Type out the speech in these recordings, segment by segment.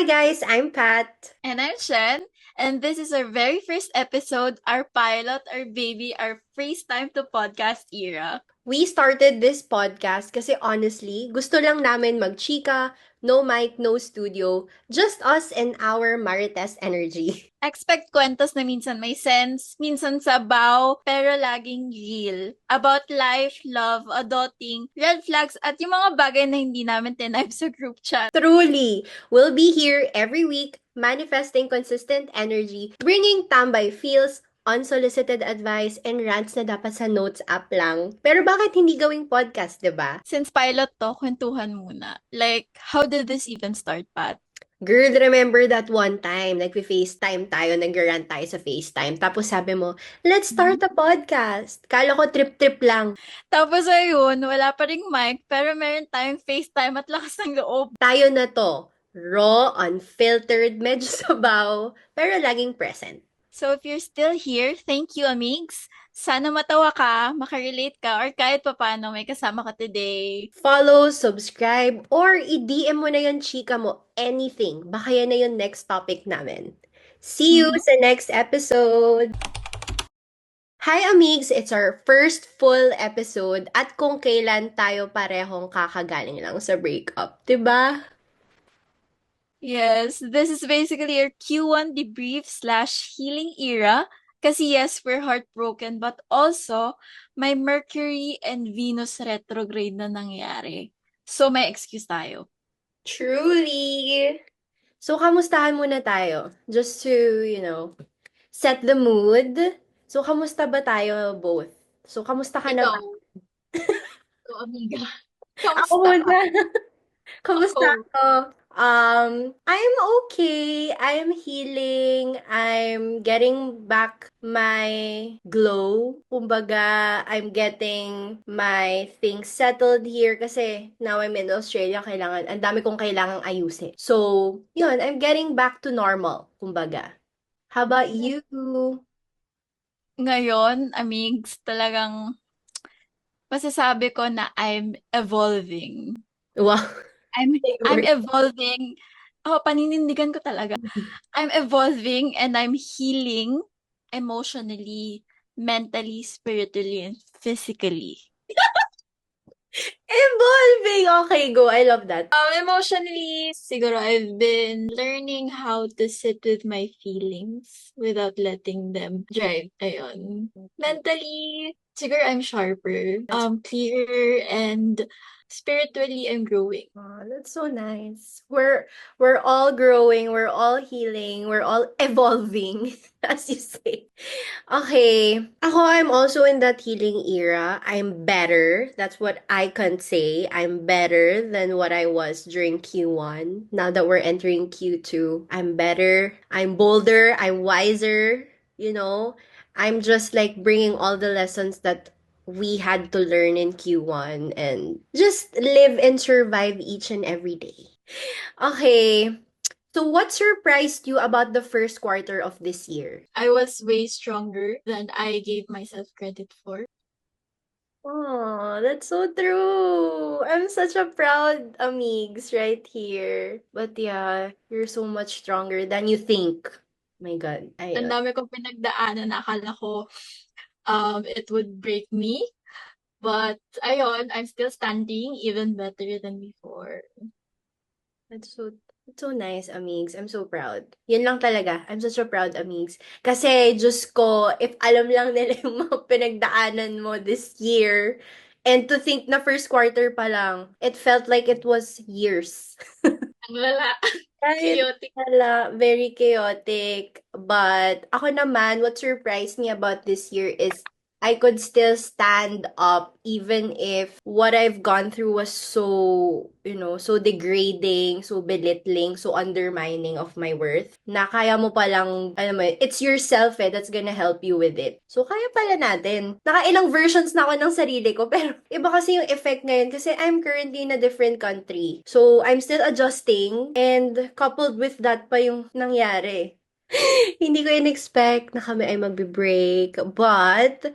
Hi guys, I'm Pat. And I'm Shen, and this is our very first episode, our pilot, our baby, our first time to podcast era. We started this podcast kasi honestly, gusto lang namin magchika, no mic, no studio, just us and our Marites energy. Expect kwentos na minsan may sense, minsan sabaw, pero laging real. About life, love, adulting, red flags, at yung mga bagay na hindi namin tinype sa group chat. Truly, we'll be here every week, manifesting consistent energy, bringing tambay feels, unsolicited advice, and rants na dapat sa notes app lang. Pero bakit hindi gawing podcast, 'di ba? Since pilot to, kwentuhan muna. Like, how did this even start, Pat? Girl, remember that one time, nagpe-FaceTime tayo, nag-rant tayo sa FaceTime. Tapos sabi mo, let's start a podcast. Kala ko trip-trip lang. Tapos ayun, wala pa ring mic, pero meron tayong FaceTime at lakas ng loob. Tayo na to. Raw, unfiltered, medyo sabaw, pero laging present. So if you're still here, thank you, amigs. Sana matawa ka, makarelate ka, or kahit papano may kasama ka today. Follow, subscribe, or i-DM mo na yung chika mo. Anything. Baka yan na yung next topic namin. See you sa next episode! Hi, amigs! It's our first full episode at kung kailan tayo parehong kakagaling lang sa breakup, 'di ba? Yes, this is basically our Q1 debrief slash healing era. Kasi yes, we're heartbroken, but also may Mercury and Venus retrograde na nangyari. So may excuse tayo. Truly! So, kamustahan muna tayo? Just to, set the mood. So, kamusta ba tayo both? So, kamusta ka na ba? Ikaw, ikaw, amiga. Ako Kamusta ka? muna. Kamusta Ako. ako? I'm okay. I'm healing. I'm getting back my glow. Kumbaga, I'm getting my things settled here kasi now I'm in Australia. Ang dami kong kailangang ayusin. So, yun, I'm getting back to normal. Kumbaga. How about you? Ngayon, amigs, talagang masasabi ko na I'm evolving. Wow. I'm I'm Favorite. evolving. Oh, paninindigan ko talaga. I'm evolving and I'm healing emotionally, mentally, spiritually, and physically. Evolving! Okay, go. I love that. Emotionally, siguro I've been learning how to sit with my feelings without letting them drive. Ayun. Mentally, siguro I'm sharper, clearer, and spiritually I'm growing. Oh, that's so nice. We're all growing, we're all healing, we're all evolving, as you say. Okay. I'm also in that healing era. I'm better. That's what I can say. I'm better than what I was during Q1. Now that we're entering Q2, I'm better. I'm bolder. I'm wiser. You know, I'm just like bringing all the lessons that we had to learn in Q1 and just live and survive each and every day. Okay. So what surprised you about the first quarter of this year? I was way stronger than I gave myself credit for. Oh, that's so true. I'm such a proud amigs right here. But yeah, you're so much stronger than you think. My God. Ang Ayun. dami kong pinagdaanan na akala ko it would break me. But ayun, I'm still standing even better than before. That's so that's so nice, amigs. I'm so proud. Yun lang talaga. I'm such a proud amigs. Kasi, Diyos ko, if alam lang nila yung mga pinagdaanan mo this year, and to think na first quarter pa lang, it felt like it was years. Ang lala. Right? Chaotic. Wala, very chaotic. But ako naman, what surprised me about this year is I could still stand up even if what I've gone through was so, so degrading, so belittling, so undermining of my worth. Na kaya mo palang, alam mo, it's yourself that's gonna help you with it. So kaya pala natin. Nakailang versions na ako ng sarili ko, pero iba kasi yung effect ngayon kasi I'm currently in a different country. So I'm still adjusting and coupled with that pa yung nangyari. Hindi ko in-expect na kami ay magbe-break. But,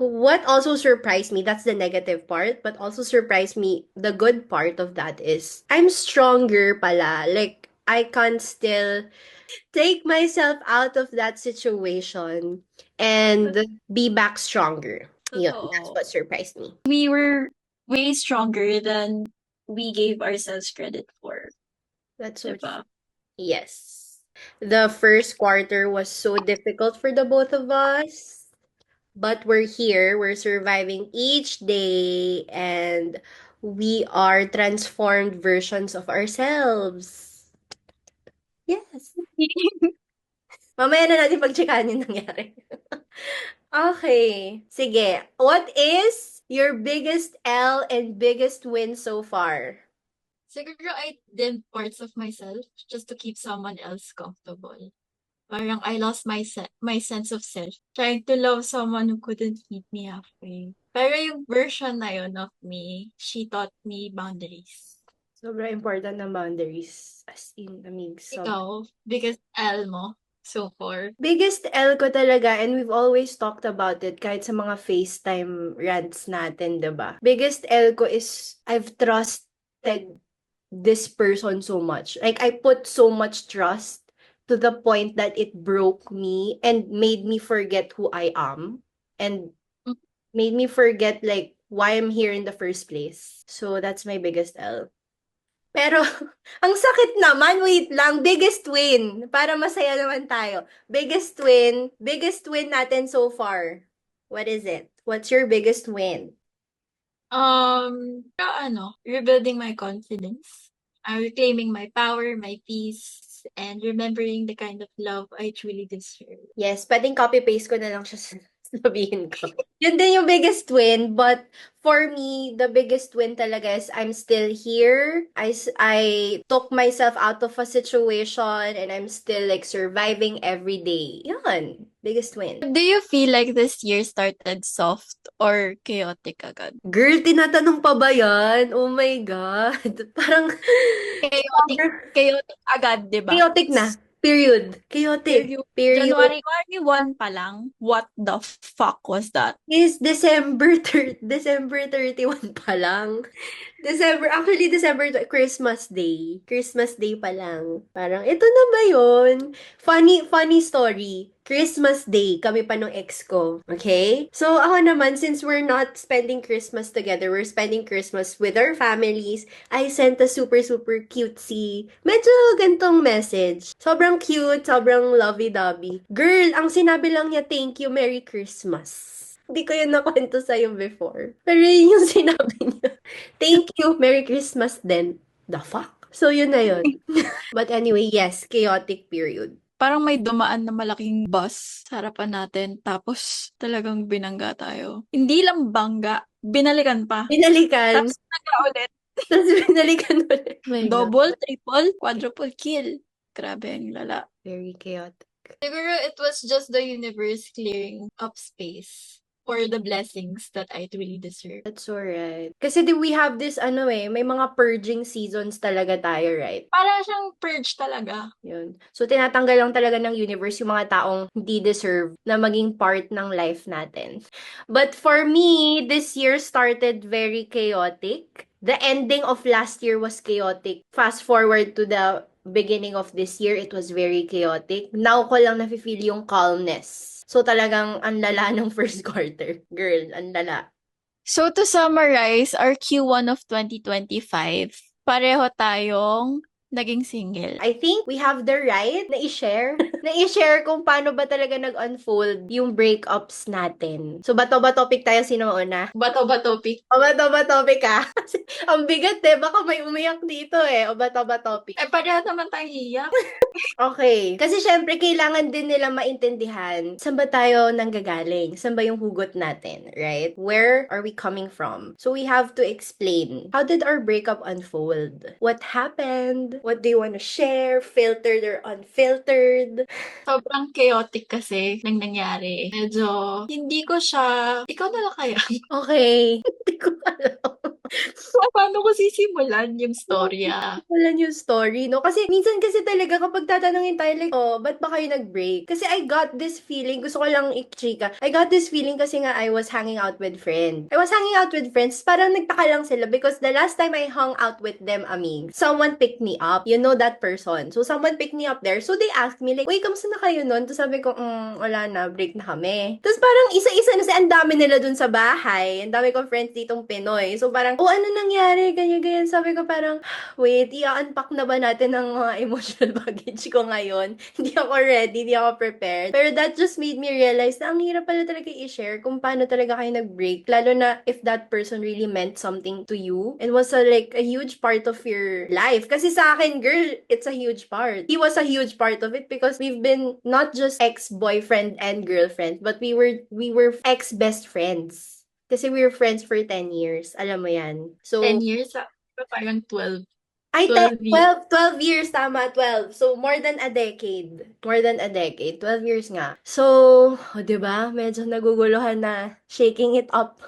what also surprised me, that's the negative part, but also surprised me, the good part of that is, I'm stronger pala. Like, I can still take myself out of that situation and be back stronger. Yun, that's Totoo. what surprised me. We were way stronger than we gave ourselves credit for, That's so true. diba? Yes. The first quarter was so difficult for the both of us, but we're here, we're surviving each day, and we are transformed versions of ourselves. Yes. Mamaya na natin pag-checkan yung nangyari. Okay. Sige. What is your biggest L and biggest win so far? Siguro I dimmed parts of myself just to keep someone else comfortable. Parang I lost my sense of self trying to love someone who couldn't meet me halfway. Pero yung version na yun of me, she taught me boundaries. Sobrang important ng boundaries. As in, Ikaw, biggest L mo so far? biggest L ko talaga, and we've always talked about it kahit sa mga FaceTime rants natin, 'di ba? Biggest L ko is I've trusted this person so much. Like, I put so much trust to the point that it broke me and made me forget who I am and Mm. made me forget, like, why I'm here in the first place. So, that's my biggest L. Pero, ang sakit naman, wait lang, biggest win. Para masaya naman tayo. Biggest win natin so far. What is it? What's your biggest win? Rebuilding my confidence. Reclaiming my power, my peace, and remembering the kind of love I truly deserve. Yes, pwedeng copy-paste ko na lang siya sabihin ko. Yun din yung biggest win, but for me, the biggest win talaga is I'm still here. I took myself out of a situation and I'm still like surviving every day. Yun, biggest win. Do you feel like this year started soft or chaotic agad? Girl, tinatanong pa ba yan? Oh my God. Parang, Chaotic agad, di ba? chaotic na. Period. Chaotic. Period. Period. January 1 pa lang. What the fuck was that? Is December 31 pa lang. Christmas Day. Christmas Day pa lang. Parang, ito na ba yun? Funny story. Christmas Day, kami pa nung ex ko. Okay? So, ako naman, since we're not spending Christmas together, we're spending Christmas with our families, I sent a super, super cutesy, medyo gantong message. Sobrang cute, sobrang lovey-dovey. Girl, ang sinabi lang niya, thank you, Merry Christmas. Hindi ko yun nakwento sa'yo before. Pero yun yung sinabi niya. Thank you. Merry Christmas then. The fuck? So, yun na yun. But anyway, yes, chaotic period. Parang may dumaan na malaking bus sa harapan natin, tapos talagang binangga tayo. Hindi lang bangga, binalikan pa. Binalikan. Tapos nagka ulit. Tapos binalikan ulit. Oh my God. Double, triple, quadruple kill. Grabe, ang lala. Very chaotic. Siguro it was just the universe clearing up space for the blessings that I truly deserve. That's alright. Kasi we have this, may mga purging seasons talaga tayo, right? Para siyang purge talaga. Yun. So, tinatanggal lang talaga ng universe yung mga taong hindi deserve na maging part ng life natin. But for me, this year started very chaotic. The ending of last year was chaotic. Fast forward to the beginning of this year, it was very chaotic. Now ko lang nafe-feel yung calmness. So, talagang ang lala ng first quarter. Girl, ang lala. So to summarize, our Q1 of 2025, pareho tayong naging single. I think we have the right na i-share. Na i-share kung paano ba talaga nag-unfold yung breakups natin. So, bato ba topic tayo? Sino una? Bato ba topic? O, bato ba topic ka? Kasi, ang bigat baka may umiyak dito O, bato ba topic? Pareho naman tayo hiyak. Okay. Kasi syempre, kailangan din nila maintindihan saan ba tayo nanggagaling? Saan ba yung hugot natin? Right? Where are we coming from? So, we have to explain. How did our breakup unfold? What happened? What do you want to share? Filtered or unfiltered? Sobrang chaotic kasi nang nangyari. Medyo, hindi ko siya, ikaw na lang kaya. Okay. Hindi ko alam. Paano ko sisimulan yung Oo, storya? wala yung story, no? Kasi minsan kasi talaga kapag tatanungin tayo like, oh, ba't ba kayo nag-break? Kasi I got this feeling, gusto ko lang i-chika. I got this feeling kasi nga I was hanging out with friends. I was hanging out with friends, parang nagtaka lang sila because the last time I hung out with them, aming, someone picked me up. You know that person. So someone picked me up there. So they asked me like, uy, kamusta na kayo nun? Tapos sabi ko, wala na, break na kami. Tapos parang isa-isa na, ang dami nila dun sa bahay. Ang dami kong friends ditong Pinoy. So parang, oh, ano nangyari? Ganyan-ganyan. Sabi ko parang, wait, i-unpack na ba natin ang mga emotional baggage ko ngayon? Hindi ako ready, hindi ako prepared. Pero that just made me realize na ang hirap pala talaga i-share kung paano talaga kayo nag-break. Lalo na if that person really meant something to you and was like a huge part of your life. Kasi sa akin, girl, it's a huge part. He was a huge part of it because we've been not just ex-boyfriend and girlfriend, but we were ex-best friends. Kasi we were friends for 10 years. Alam mo yan. 10 So, years, parang 12, ay, 12 years. 12 years, tama, 12. So, more than a decade. More than a decade. 12 years nga. So, oh, 'di ba? Medyo naguguluhan na. Shaking it up.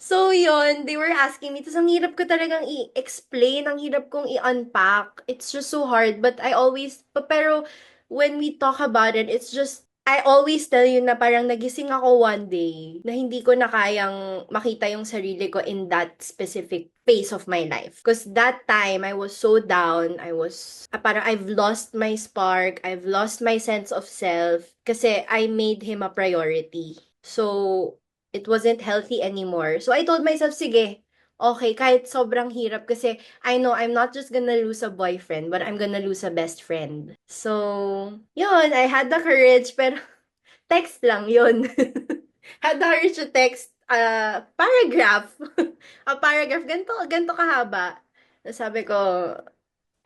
So, yon they were asking me. Tapos, ang hirap ko talagang i-explain. Ang hirap kong i-unpack. It's just so hard. But I always, pero when we talk about it, it's just, I always tell you na parang nagising ako one day na hindi ko na kayang makita yung sarili ko in that specific phase of my life. Because that time, I was so down. I was, parang I've lost my spark. I've lost my sense of self. Kasi I made him a priority. So, it wasn't healthy anymore. So I told myself, sige, okay, kahit sobrang hirap kasi I know I'm not just gonna lose a boyfriend, but I'm gonna lose a best friend. So, yun, I had the courage, pero text lang yun. Had the courage to text a paragraph. A paragraph, ganito kahaba. Sabi ko,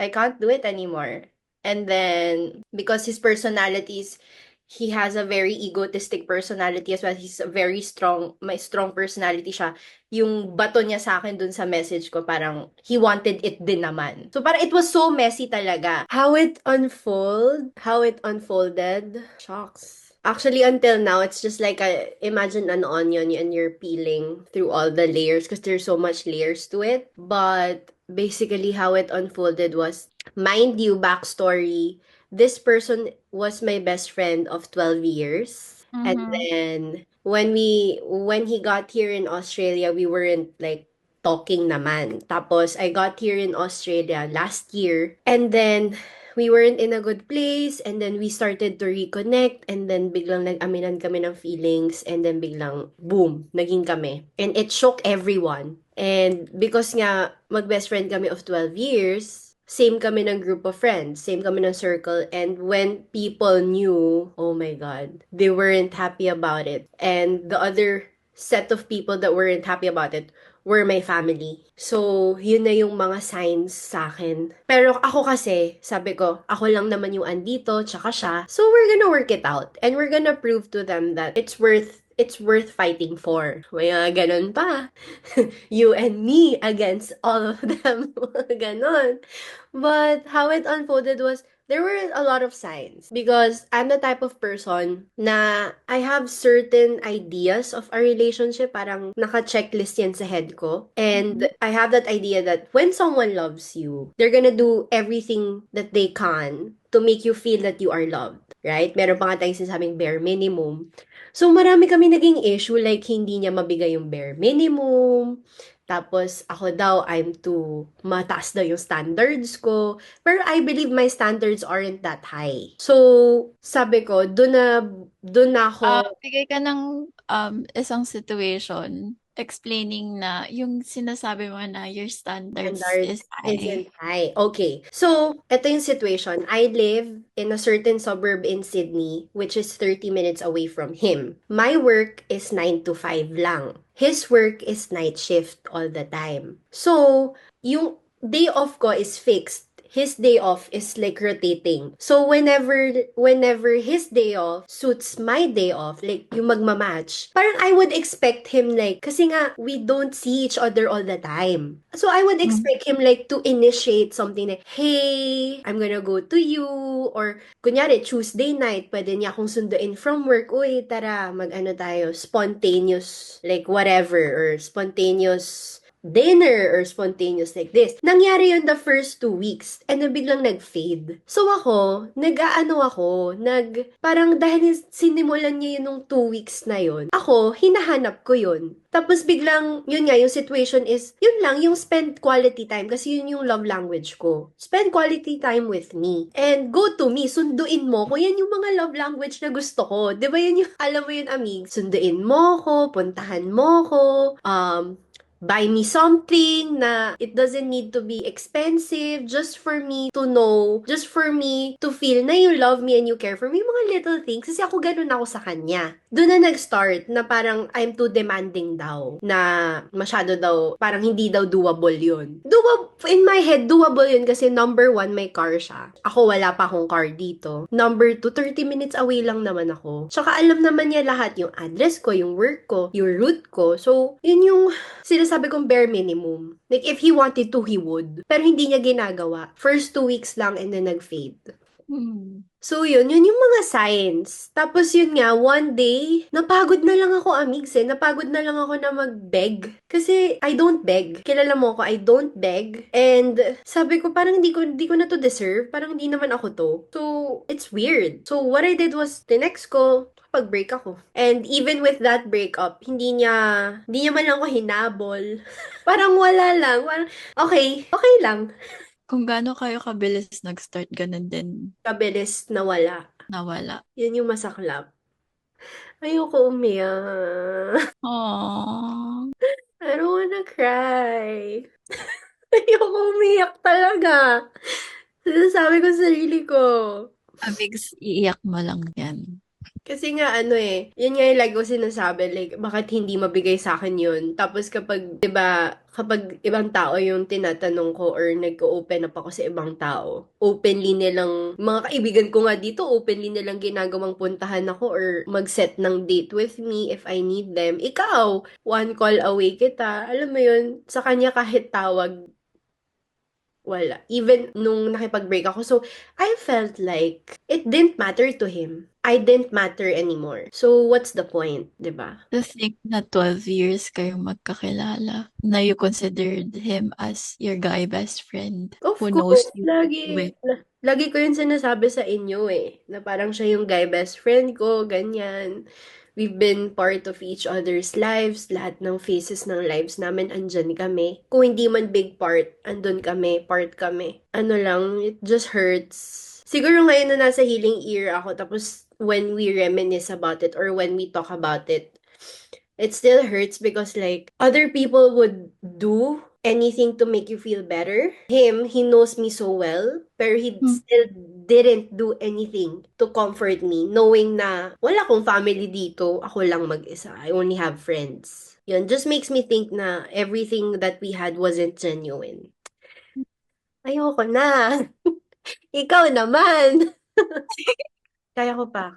I can't do it anymore. And then, because his personalities, he has a very egotistic personality as well. He's a very strong, may strong personality siya. Yung bato niya sa akin dun sa message ko, parang he wanted it din naman. So parang it was so messy talaga. How it unfolded, shocks. Actually, until now, it's just like imagine an onion and you're peeling through all the layers because there's so much layers to it. But basically, how it unfolded was, mind you, backstory, this person was my best friend of 12 years. And Mhm. then when he got here in Australia, we weren't like talking naman. Tapos I got here in Australia last year and then we weren't in a good place and then we started to reconnect and then biglang nag-aminan kami ng feelings and then biglang boom, naging kami. And it shook everyone. And because nga mag-best friend kami of 12 years, same kami ng group of friends, same kami ng circle, and when people knew, oh my God, they weren't happy about it. And the other set of people that weren't happy about it were my family. So, yun na yung mga signs sa akin. Pero ako kasi, sabi ko, ako lang naman yung andito, tsaka siya. So, we're gonna work it out. And we're gonna prove to them that it's worth fighting for. May ganun pa. You and me against all of them. Ganon. But how it unfolded was, there were a lot of signs because I'm the type of person na I have certain ideas of a relationship, parang naka-checklist yan sa head ko. And Mhm. I have that idea that when someone loves you, they're gonna do everything that they can to make you feel that you are loved. Right? Meron pa nga tayong sinasabing bare minimum. So, marami kami naging issue like hindi niya mabigay yung bare minimum. Tapos, ako daw, I'm too mataas daw yung standards ko. Pero I believe my standards aren't that high. So, sabi ko, doon na ako Bigay ka ng isang situation explaining na yung sinasabi mo na your standards standards is high. isn't high. Okay. So, ito yung situation. I live in a certain suburb in Sydney, which is 30 minutes away from him. My work is 9 to 5 lang. His work is night shift all the time. So, yung day off ko is fixed. his day off is like rotating. So whenever his day off suits my day off, like yung magmamatch, parang I would expect him like, kasi nga, we don't see each other all the time. So I would Mm. expect him like to initiate something like, hey, I'm gonna go to you, or kunyari, Tuesday night, pwede niya akong sunduin from work, uy, tara, mag-ano tayo, spontaneous, like whatever, or spontaneous dinner or spontaneous like this. Nangyari yun the first 2 weeks and then biglang nag-fade. So ako, parang dahil sinimulan niya yun nung 2 weeks na yun, ako, hinahanap ko yun. Tapos biglang, yun nga, yung situation is, yun lang, yung spend quality time kasi yun yung love language ko. Spend quality time with me. And go to me, sunduin mo ko. Yan yung mga love language na gusto ko. Di ba yun yung, alam mo yun, amig? Sunduin mo ko, puntahan mo ko, buy me something na it doesn't need to be expensive just for me to know, just for me to feel na you love me and you care for me. Yung mga little things. Kasi ako ganun ako sa kanya. Doon na nag-start na parang I'm too demanding daw. Na masyado daw, parang hindi daw doable yun. In my head, doable yun kasi number one, may car siya. Ako wala pa akong car dito. Number two, 30 minutes away lang naman ako. Tsaka alam naman niya lahat yung address ko, yung work ko, yung route ko. So, yun yung sinasabi kong bare minimum. Like, if he wanted to, he would. Pero hindi niya ginagawa. First 2 weeks lang and then nag-fade. Hmm. So, yun yung mga signs. Tapos yun nga, one day, napagod na lang ako, amigs eh. Napagod na lang ako na mag-beg. Kasi, I don't beg. Kilala mo ko, I don't beg. And, sabi ko, parang hindi ko na to deserve. Parang hindi naman ako to. So, it's weird. So, what I did was, tinext ko, pag-break ako. And even with that breakup, hindi niya man lang ako hinabol. Parang wala lang. Parang, okay lang. Kung gaano kayo kabilis nag-start, ganun din Kabilis na wala. nawala. Yun yung masaklap. Ayoko umiyak. Aww. I don't wanna cry. Ayoko umiyak talaga. Sinasabi ko sa sarili ko. Amigs, iiyak mo lang yan. Kasi nga ano eh, yun nga yung lagi ko sinasabi, like, bakit hindi mabigay sa akin yun? Tapos kapag, di ba, kapag ibang tao yung tinatanong ko or nag-open up ako sa ibang tao, openly nilang, mga kaibigan ko nga dito, openly nilang ginagawang puntahan ako or mag-set ng date with me if I need them. Ikaw, one call away kita. Alam mo yun, sa kanya kahit tawag, wala. Even nung nakipag-break ako. So, I felt like it didn't matter to him. I didn't matter anymore. So, what's the point, 'di ba? To think na 12 years kayong magkakilala, na you considered him as your guy best friend Of who knows course, you well. lagi ko yun sinasabi sa inyo eh, na parang siya yung guy best friend ko, ganyan. We've been part of each other's lives, lahat ng phases ng lives namin, andyan kami. Kung hindi man big part, andun kami, part kami. Ano lang, it just hurts. Siguro ngayon na nasa healing year ako, tapos when we reminisce about it or when we talk about it, it still hurts because like other people would do anything to make you feel better. He knows me so well, pero he Hmm. still didn't do anything to comfort me, knowing na wala akong family dito, ako lang mag-isa. I only have friends. Yun, just makes me think na everything that we had wasn't genuine. Ayoko na. Ikaw naman. Kaya ko pa.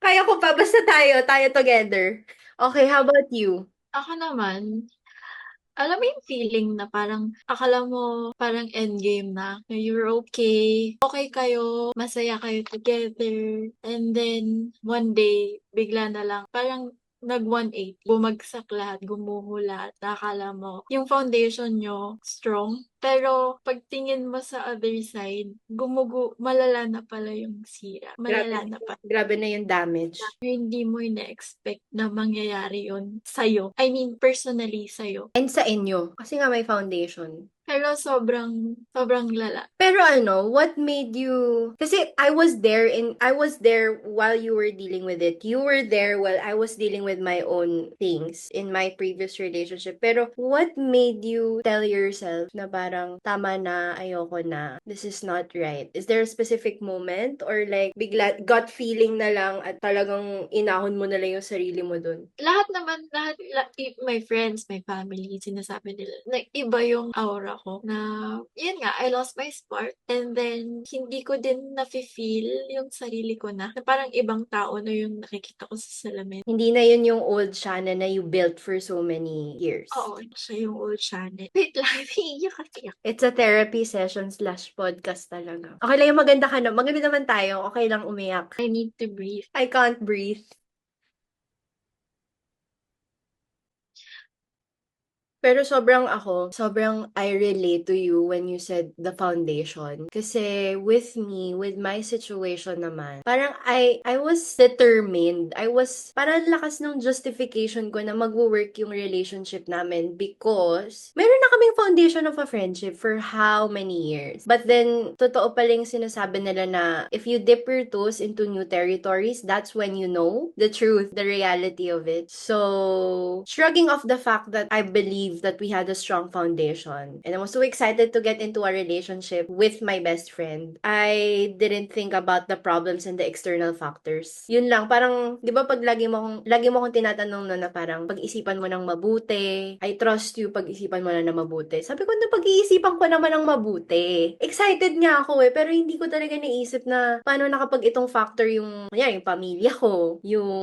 Kaya ko pa, basta tayo together. Okay, how about you? Ako naman, alam mo yung feeling na parang akala mo parang endgame na. You're okay. Okay kayo. Masaya kayo together. And then, one day, bigla na lang, parang nag-180. Bumagsak lahat, gumuho lahat. Nakakala mo, yung foundation nyo, strong. Pero, pagtingin mo sa other side, malala na pala yung sira. Malala na pala. Grabe na yung damage. Hindi mo ina-expect na mangyayari yun sa'yo. I mean, personally sa'yo. And sa inyo, kasi nga may foundation. Pero sobrang lala. Pero ano, what made you... Kasi I was there while you were dealing with it. You were there while I was dealing with my own things in my previous relationship. Pero what made you tell yourself na parang tama na, ayoko na, this is not right? Is there a specific moment or like bigla gut feeling na lang at talagang inahon mo na lang yung sarili mo dun? Lahat naman, my friends, my family, sinasabi nila, na iba yung aura ako na, yun nga, I lost my spark. And then, hindi ko din nafe-feel yung sarili ko na parang ibang tao na yung nakikita ko sa salamin. Hindi na yun yung old Shanna na you built for so many years. Oo, siya yung old Shannon. Wait lang, naiiyak kasi ako. It's a therapy session/podcast talaga. Okay lang yung maganda ka na. Maganda naman tayo. Okay lang umiyak. I need to breathe. I can't breathe. Pero sobrang I relate to you when you said the foundation. Kasi with me, with my situation naman, parang I was determined. Parang lakas ng justification ko na magwo-work yung relationship namin because meron na kaming foundation of a friendship for how many years. But then, totoo pala yung sinasabi nila na if you dip your toes into new territories, that's when you know the truth, the reality of it. So, shrugging off the fact that I believe that we had a strong foundation and I was so excited to get into a relationship with my best friend, I didn't think about the problems and the external factors. Yun lang, parang, di ba pag lagi mo akong tinatanong na parang pag-isipan mo ng mabuti, I trust you, pag-isipan mo na mabuti. Sabi ko na pag-iisipan ko naman ng mabuti. Excited nga ako pero hindi ko talaga naisip na paano nakapag itong factor yung pamilya ko, yung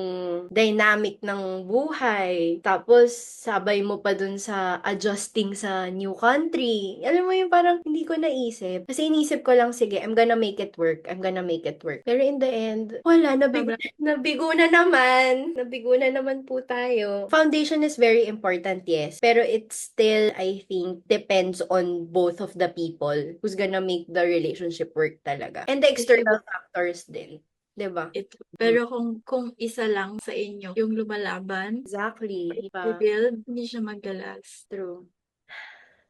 dynamic ng buhay, tapos sabay mo pa dun sa adjusting sa new country. Alam mo yung parang hindi ko naisip. Kasi inisip ko lang, sige, I'm gonna make it work. I'm gonna make it work. Pero in the end, wala, Sobrang nabigo na naman. Nabigo na naman po tayo. Foundation is very important, yes. Pero it still, I think, depends on both of the people who's gonna make the relationship work talaga. And the external factors din. 'Di ba? ito. Pero kung isa lang sa inyo yung lumalaban, Exactly. rebuild, hindi siya mag-last. True.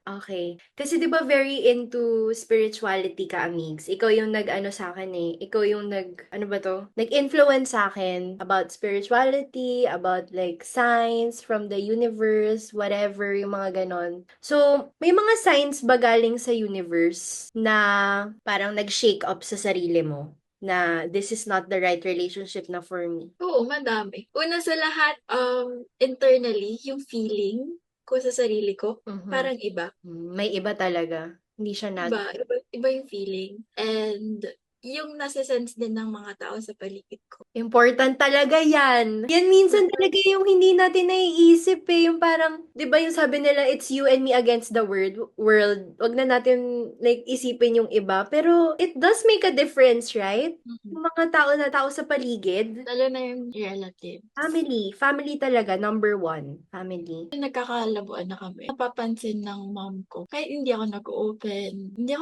Okay. Kasi 'di ba very into spirituality ka, Amigs? Ikaw yung nag-ano sa akin eh. Ikaw yung ano ba to? Nag-influence sa akin about spirituality, about like signs from the universe, whatever, yung mga ganon. So, may mga signs ba galing sa universe na parang nag-shake up sa sarili mo? Na this is not the right relationship na for me. Oo, madami. Una sa lahat, internally, yung feeling ko sa sarili ko, Mhm. parang iba. May iba talaga. Hindi siya Iba yung feeling. And yung nasa-sense din ng mga tao sa paligid ko. important talaga yan. Yan minsan talaga yung hindi natin naiisip eh. Yung parang, di ba yung sabi nila, it's you and me against the world. Wag na natin like isipin yung iba. Pero it does make a difference, right? Mhm. Yung mga tao sa paligid. Lalo na yung relative. Family. Family talaga. Number one. Family. Nagkakalabuan na kami. Napapansin ng mom ko, kahit hindi ako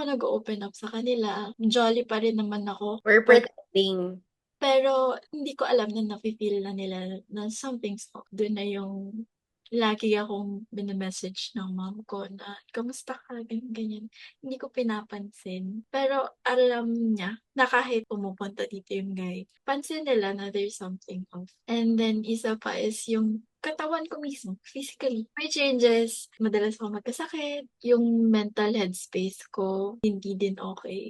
nag-open up sa kanila. Jolly pa rin naman ako. We're pretending. Pero hindi ko alam na nafe-feel na nila na something's off. Doon na yung lagi akong message ng mom ko na, kamusta ka? Ganyan, ganyan. Hindi ko pinapansin. Pero alam niya na kahit pumupunta dito yung guy, pansin nila na there's something off. And then, isa pa is yung katawan ko mismo, physically. May changes. Madalas ako magkasakit. Yung mental headspace ko, hindi din okay.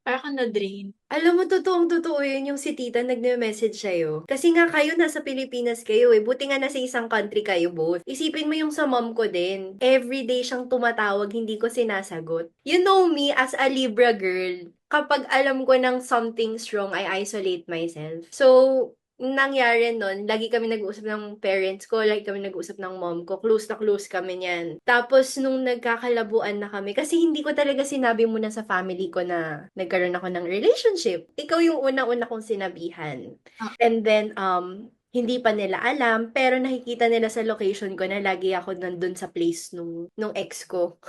Parang na-drain. Alam mo, totoong-totoo yun yung si tita nagme-message sa'yo. Kasi nga kayo nasa Pilipinas kayo eh. Buti nga nasa isang country kayo both. Isipin mo yung sa mom ko din. Everyday siyang tumatawag, hindi ko sinasagot. You know me as a Libra girl. Kapag alam ko ng something's wrong, I isolate myself. So, nangyari nun, lagi kami nag-uusap ng parents ko, lagi kami nag-uusap ng mom ko, close na close kami niyan. Tapos, nung nagkakalabuan na kami, kasi hindi ko talaga sinabi muna sa family ko na nagkaroon ako ng relationship. Ikaw yung unang-una kong sinabihan. Ah, And then, hindi pa nila alam, pero nakikita nila sa location ko na lagi ako nandun sa place nung ex ko.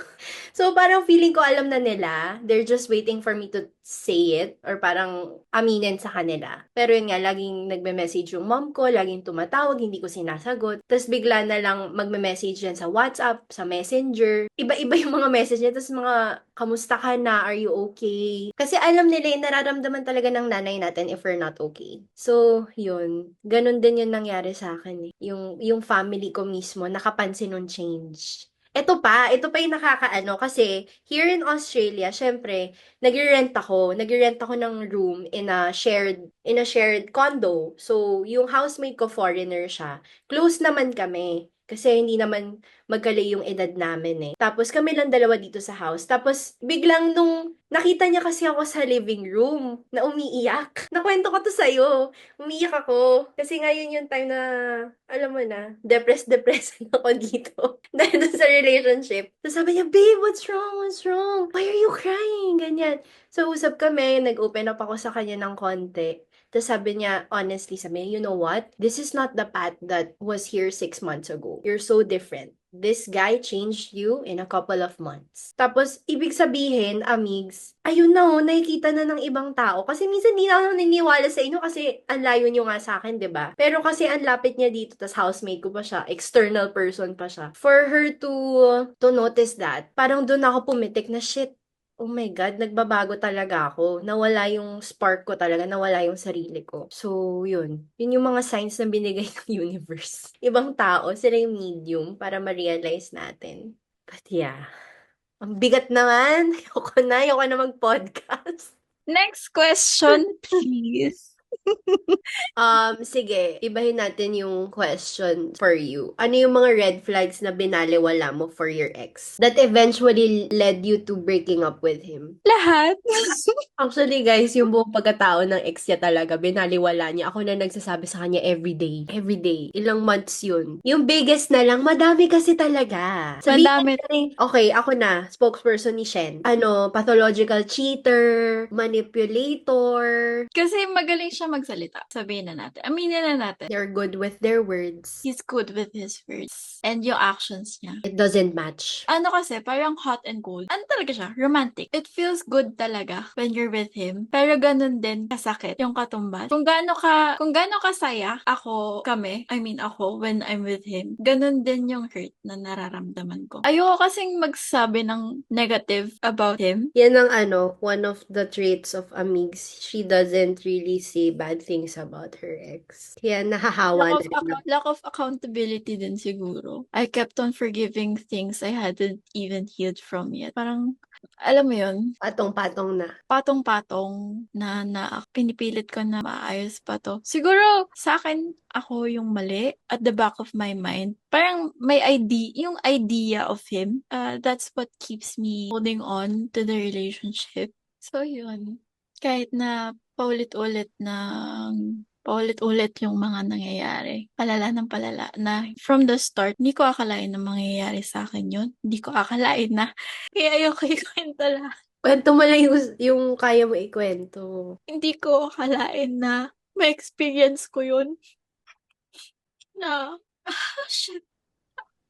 So, parang feeling ko alam na nila. They're just waiting for me to say it or parang aminin sa kanila. Pero yun nga, laging nagme-message yung mom ko, laging tumatawag, hindi ko sinasagot. Tapos bigla na lang magme-message yan sa WhatsApp, sa Messenger. Iba-iba yung mga message niya. Tapos mga, kamusta ka na? Are you okay? Kasi alam nila yung nararamdaman talaga ng nanay natin if we're not okay. So, yun. Ganon din yung nangyari sa akin eh. Yung family ko mismo, nakapansin nung change. Ito pa yung nakakaano kasi here in Australia, syempre, nagre-rent ako ng room in a shared condo. So, yung housemate ko foreigner siya. Close naman kami. Kasi hindi naman magkalayo yung edad namin eh. Tapos kami lang dalawa dito sa house. Tapos biglang nung nakita niya kasi ako sa living room na umiiyak. Nakwento ko to sa'yo. Umiiyak ako. Kasi ngayon yung time na, alam mo na, depressed ako dito. Dahil dun sa relationship. Tapos sabi niya, babe, what's wrong? What's wrong? Why are you crying? Ganyan. So, usap kami. Nag-open up ako sa kanya ng konti. Tapos sabi niya, honestly, sabi niya, you know what? This is not the Pat that was here 6 months ago. You're so different. This guy changed you in a couple of months. Tapos, ibig sabihin, amigs, ayun na oh, nakikita na ng ibang tao. Kasi minsan di na ako naniniwala sa inyo kasi ang layo nyo nga sa akin, 'di ba? Pero kasi ang lapit niya dito, tas housemate ko pa siya, external person pa siya. For her to notice that, parang doon ako pumitik na shit. Oh my God, nagbabago talaga ako. Nawala yung spark ko talaga, nawala yung sarili ko. So, yun. Yun yung mga signs na binigay ng universe. Ibang tao, sila yung medium para ma-realize natin. But yeah, ang bigat naman. Ayoko na mag-podcast. Next question, please. Sige, ibahin natin yung question for you. Ano yung mga red flags na binaliwala mo for your ex that eventually led you to breaking up with him? Lahat. Actually, guys, yung buong pagkatao ng ex niya talaga, binaliwala niya. Ako na nagsasabi sa kanya every day. Every day. Ilang months yun. Yung biggest na lang, madami kasi talaga. Sabihin Madami. natin, okay, ako na, spokesperson ni Shen. Ano, pathological cheater, manipulator. Kasi magaling siya magsalita. Sabihin na natin. Aminin na natin. They're good with their words. He's good with his words. And yung actions niya. It doesn't match. Ano kasi, parang hot and cold. Ano talaga siya? Romantic. It feels good talaga when you're with him. Pero ganun din kasakit yung katumbas. Kung gaano kasaya ako when I'm with him, ganun din yung hurt na nararamdaman ko. Ayoko kasing magsabi ng negative about him. Yan ang one of the traits of Amigs. She doesn't really say bad things about her ex. Kaya nahahawa na rin. Lack of accountability din siguro. I kept on forgiving things I hadn't even healed from yet. Parang, alam mo yun, Patong-patong na. patong-patong na pinipilit ko na maayos pa to. Siguro, sa akin, ako yung mali at the back of my mind. Parang may yung idea of him, that's what keeps me holding on to the relationship. So, yun. Kahit na paulit-ulit yung mga nangyayari. Palala ng palala na from the start, hindi ko akalain na mangyayari sa akin yun. Hindi ko akalain na kaya ayoko ikwento lahat. Kwento mo lang yung kaya mo ikwento. Hindi ko akalain na ma-experience ko yun. Na, shit.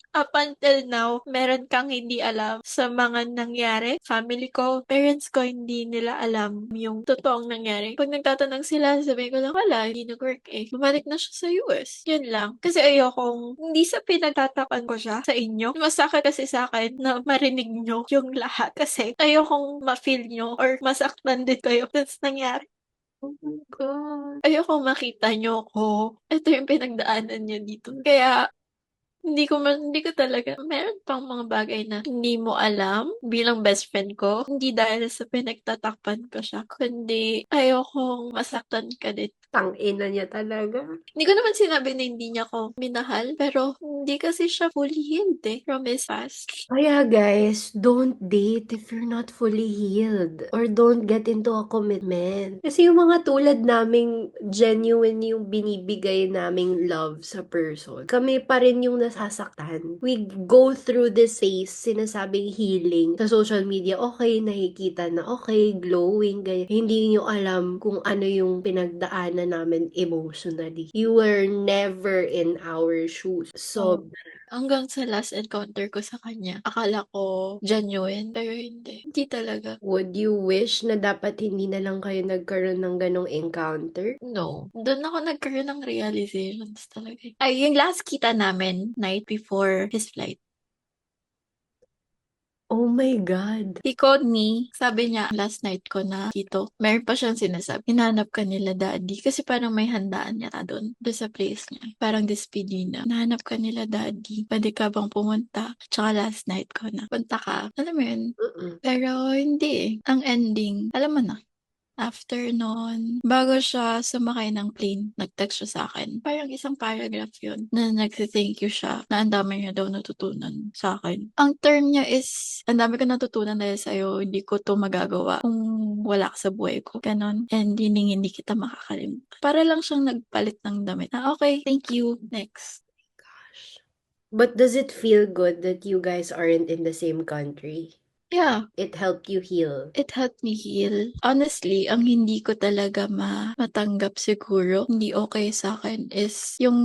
Up until now, meron kang hindi alam sa mga nangyari. Family ko, parents ko, hindi nila alam yung totoong nangyari. Pag nagtatanong sila, sabihin ko lang, wala, hindi nag-work eh. Bumalik na siya sa US. Yun lang. Kasi ayokong, hindi sa pinagtatapan ko siya sa inyo. Masakit kasi sa akin na marinig nyo yung lahat. Kasi ayokong ma-feel nyo or masaktan din kayo sa nangyari. Oh my God. Ayokong makita nyo ko. Ito yung pinagdaanan niya dito. Kaya, hindi ko talaga, meron pang mga bagay na hindi mo alam bilang best friend ko. Hindi dahil sa pinagtatakpan ko siya, kundi ayokong masaktan ka din. Tangina niya talaga. Hindi ko naman sinabi na hindi niya ako minahal, pero hindi kasi siya fully healed from his past. Kaya guys, don't date if you're not fully healed. Or don't get into a commitment. Kasi yung mga tulad naming genuine yung binibigay naming love sa person, kami pa rin yung nasasaktan. We go through this phase, sinasabing healing. Sa social media, okay, nakikita na okay, glowing, ganyan. Hindi nyo alam kung ano yung pinagdaanan namin emotionally. You were never in our shoes. So, Hanggang sa last encounter ko sa kanya, akala ko genuine, pero hindi. Hindi talaga. would you wish na dapat hindi na lang kayo nagkaroon ng ganong encounter? No. Doon ako nagkaroon ng realizations talaga. Ay, yung last kita namin, night before his flight. Oh my God. He called me. Sabi niya, last night ko na dito. Meron pa siyang sinasabi. Hinanap ka nila daddy. Kasi parang may handaan niya doon. Doon sa place niya. Parang despedida. Nahanap ka nila daddy. Pwede ka bang pumunta? Tsaka last night ko na. Punta ka. Alam mo yun? Mm-mm. Pero hindi eh. Ang ending, alam mo na. After nun, bago siya sumakay ng plane, nag-text siya sa'kin. Parang isang paragraph yun na nagse-thank you siya na ang dami niya daw natutunan sa'kin. Ang term niya is, "Ang dami kong natutunan dahil sa'yo, hindi ko 'to magagawa kung wala ka sa buhay ko." Gano'n. And hindi kita makakalimutan. Para lang siyang nagpalit ng damit na, "Okey, thank you, next." Gosh. But does it feel good that you guys aren't in the same country? Yeah. It helped you heal. It helped me heal. Honestly, ang hindi ko talaga matanggap siguro, hindi okay sa'kin is yung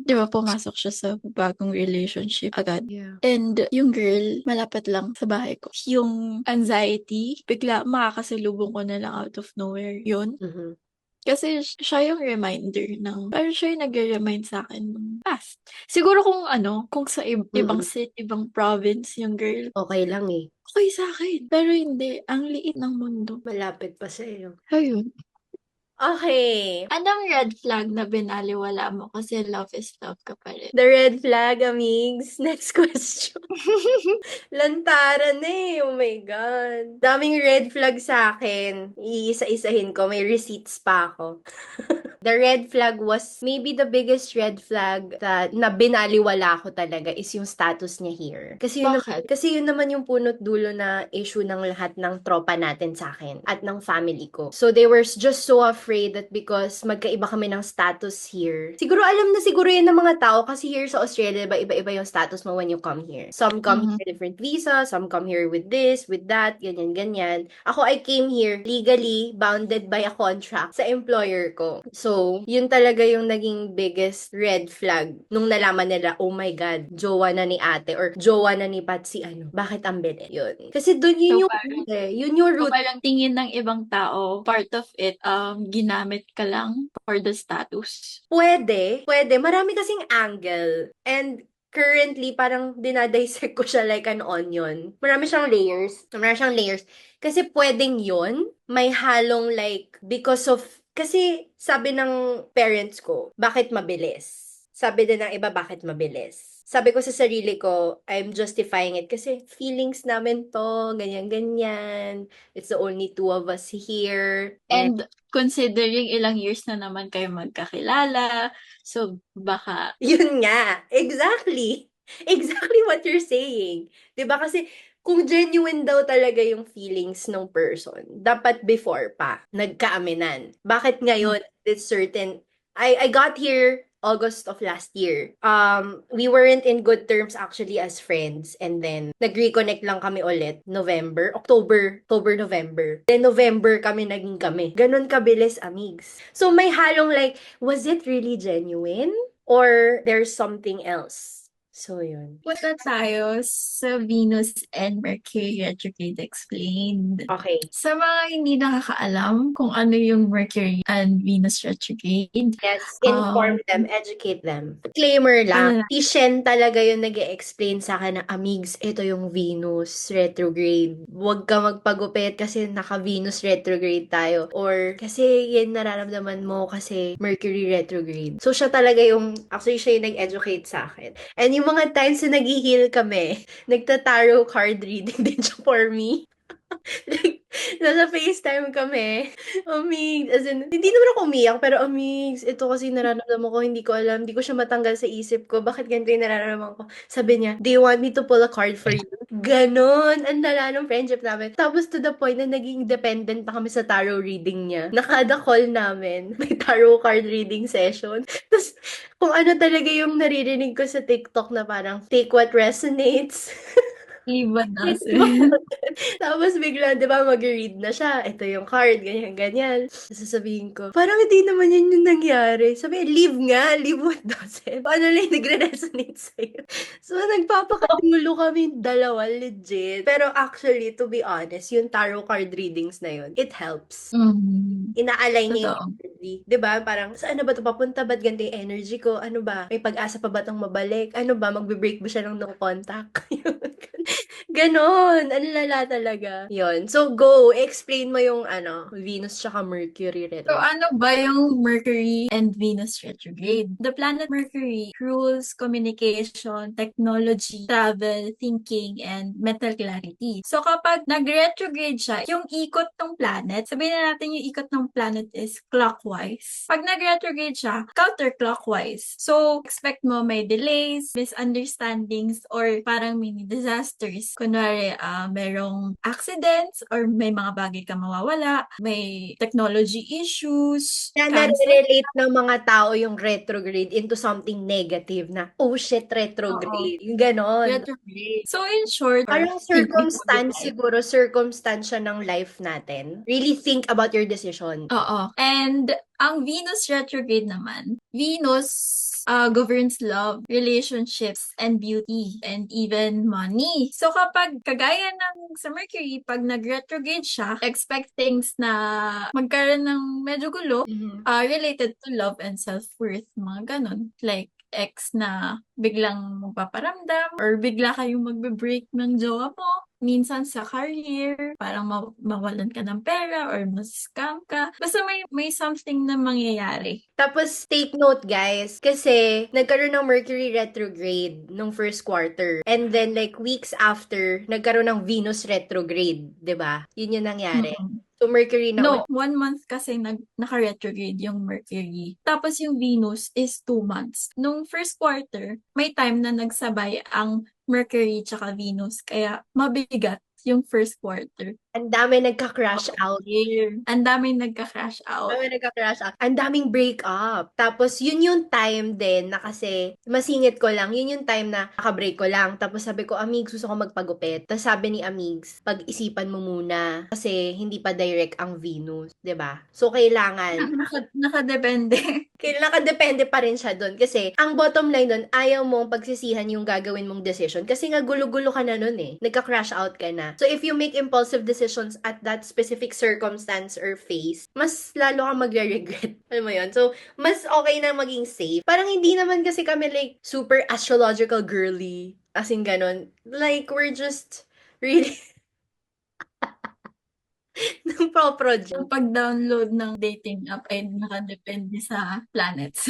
'di ba pumasok siya sa bagong relationship agad. Yeah. And yung girl, malapit lang sa bahay ko. Yung anxiety, bigla makakasalubong ko na lang out of nowhere yun. Mhm. Kasi siya yung reminder ng parang siya yung nagre-remind sa'kin ng past. Siguro kung ano, kung sa ibang Mm. city, ibang province yung girl, Okay lang eh. okey sa'kin. Pero hindi, ang liit ng mundo. Malapit pa sa'yo. Ayun. Okay. Anong red flag na binalewala mo kasi love is love ka pa rin? The red flag, amigs. Next question. Lantaran na eh. Oh my God. Daming red flag sa akin. Iisa-isahin ko. May receipts pa ako. The red flag was maybe the biggest red flag that na binaliwala ko talaga is yung status niya here. Bakit? Kasi yun naman yung punot dulo na issue ng lahat ng tropa natin sa akin at ng family ko. So they were just so afraid that because magkaiba kami ng status here. Siguro alam na siguro yun ng mga tao kasi here sa Australia, iba-iba yung status mo when you come here. Some come here with different visa, some come here with this, with that, ganyan, ganyan. Ako, I came here legally bounded by a contract sa employer ko. So, yun talaga yung naging biggest red flag nung nalaman nila, oh my God, jowa na ni ate or jowa na ni Patsy, bakit ang bilis? Yun. Kasi dun So, yun yung parang root eh. Yun yung so root. parang tingin ng ibang tao, part of it, ginamit ka lang for the status. Pwede. Marami kasing angle. And currently, parang dinadissect ko siya like an onion. Marami siyang layers. Kasi pwedeng yun, may halong like, because of, kasi sabi ng parents ko, bakit mabilis? Sabi din ng iba, bakit mabilis? Sabi ko sa sarili ko, I'm justifying it kasi feelings namin to, ganyan-ganyan. It's the only two of us here. And And considering ilang years na naman kayo magkakilala, so baka yun nga. Exactly. Exactly what you're saying. 'Di ba kasi kung genuine daw talaga yung feelings ng person, dapat before pa, nagkaaminan. Bakit ngayon, it's certain, I got here August of last year. We weren't in good terms actually as friends. And then, nag-reconnect lang kami ulit. October, November. Then November naging kami. Ganon kabilis, amigs. So, may halong like, was it really genuine? Or there's something else? So, yun. punta tayo sa Venus and Mercury retrograde explained. Okay. Sa mga hindi nakakaalam kung ano yung Mercury and Venus retrograde, Yes, inform them, educate them. Disclaimer lang, ano si Shen talaga yung nag-explain sa akin na, amigs, ito yung Venus retrograde. Huwag ka magpagupit kasi naka-Venus retrograde tayo. Or kasi yan nararamdaman mo kasi Mercury retrograde. So siya talaga actually siya yung nag-educate sa akin. And yung mga times na nag-heal kami, nagta-tarot card reading din siya for me. Like, nasa FaceTime kami. Amigs, as in, hindi naman ako umiyak, pero amigs, ito kasi nararamdaman ko, hindi ko alam, hindi ko siya matanggal sa isip ko. Bakit ganito yung nararamdaman ko? Sabi niya, do you want me to pull a card for you? Ganon, ang lala ng friendship namin. Tapos to the point na naging dependent na kami sa tarot reading niya. Nakada call namin, may tarot card reading session. Tapos, kung ano talaga yung naririnig ko sa TikTok na parang, take what resonates. iba doesn't. Tapos bigla, di ba, mag-read na siya. Ito yung card, ganyan, ganyan. Sasabihin ko, parang hindi naman yun yung nangyari. Sabi, leave nga, leave what doesn't. Paano lang yung nagre-resonate sa'yo? So, nagpapakatigulo kami dalawa, legit. Pero actually, to be honest, yung tarot card readings na yun, it helps. Ina-align niya yung Totoo. energy. 'Di ba? Parang, saan na ba ito papunta? Ba't ganito yung energy ko? Ano ba? May pag-asa pa ba itong mabalik? Ano ba? Magbe-break ba siya ng no contact? Ganon. Ang lala talaga. Yun. So, go. Explain mo yung Venus tsaka Mercury So, retro. ano ba yung Mercury and Venus retrograde? The planet Mercury rules communication, technology, travel, thinking, and mental clarity. So, kapag nag-retrograde siya, yung ikot ng planet, sabihin na natin yung ikot ng planet is clockwise. Pag nag-retrograde siya, counterclockwise. So, expect mo may delays, misunderstandings, or parang mini disasters. Kunwari, merong accidents, or may mga bagay ka mawawala, may technology issues, Na cancel. nare-relate ng mga tao yung retrograde into something negative na, oh shit, Oo, retrograde. Yung ganon. retrograde. So, in short, Parang in good circumstance life. siguro, circumstansya ng life natin. Really think about your decision. Oo. And ang Venus retrograde naman, Venus governs love, relationships, and beauty, and even money. So kapag kagaya ng sa Mercury, pag nag-retrograde siya, expect things na magkaroon ng medyo gulo, Mhm. related to love and self-worth, mga ganun. Like, ex na biglang magpaparamdam or bigla kayong magbe-break ng jowa mo. Minsan sa career, parang mawalan ka ng pera or mas-scam ka. Basta may something na mangyayari. Tapos, take note guys, kasi nagkaroon ng Mercury retrograde nung first quarter. And then, like, weeks after, nagkaroon ng Venus retrograde. 'Di ba? Yun yung nangyari. Mm-mm. So, Mercury na No, 1 month kasi naka-retrograde yung Mercury. Tapos yung Venus is 2 months. Nung first quarter, may time na nagsabay ang Mercury tsaka Venus. Kaya mabigat yung first quarter. ang dami nagka-crash out. Year. Ang daming nagka-crash out. Kami nagka-crash out. Ang daming breakup. Tapos, yun yung time din na kasi, masingit ko lang, yun yung time na nakabreak ko lang. Tapos sabi ko, Amigs, gusto ko magpagupit. Tapos sabi ni Amigs, pag-isipan mo muna. Kasi, hindi pa direct ang Venus. 'Di ba? So, kailangan, Nakadepende. kailangan depende pa rin siya doon. Kasi, ang bottom line doon, ayaw mong pagsisihan yung gagawin mong decision. Kasi nga, gulo-gulo ka na nun eh. Nagka-crash out ka na. So, if you make impulsive decisions at that specific circumstance or phase, mas lalo kang magre-regret. Alam mo yun? So, mas okay na maging safe. Parang hindi naman kasi kami like super astrological girly. As in ganon. Like, we're just really Ang pro-project. pag-download ng dating app ay nakadepende sa planets.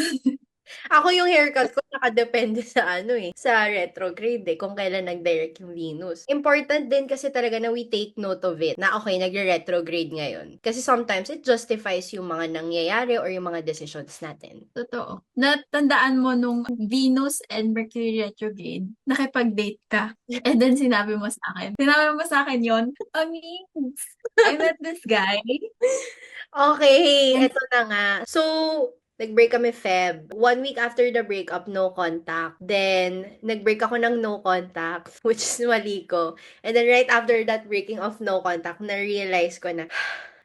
Ako yung haircut ko nakadepende sa sa retrograde kung kailan nag-direct yung Venus. Important din kasi talaga na we take note of it, na okay, nagre-retrograde ngayon. Kasi sometimes it justifies yung mga nangyayari or yung mga decisions natin. Totoo. Natandaan mo nung Venus and Mercury retrograde, nakipag-date ka. And then sinabi mo sa akin yon, I met this guy. Okay, And eto na nga. So, nag-break kami Feb. 1 week after the breakup, no contact. Then, nag-break ako ng no contact, which is mali ko. And then, right after that breaking of no contact, na-realize ko na,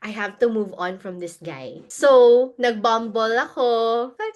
I have to move on from this guy. So, nag-bumble ako.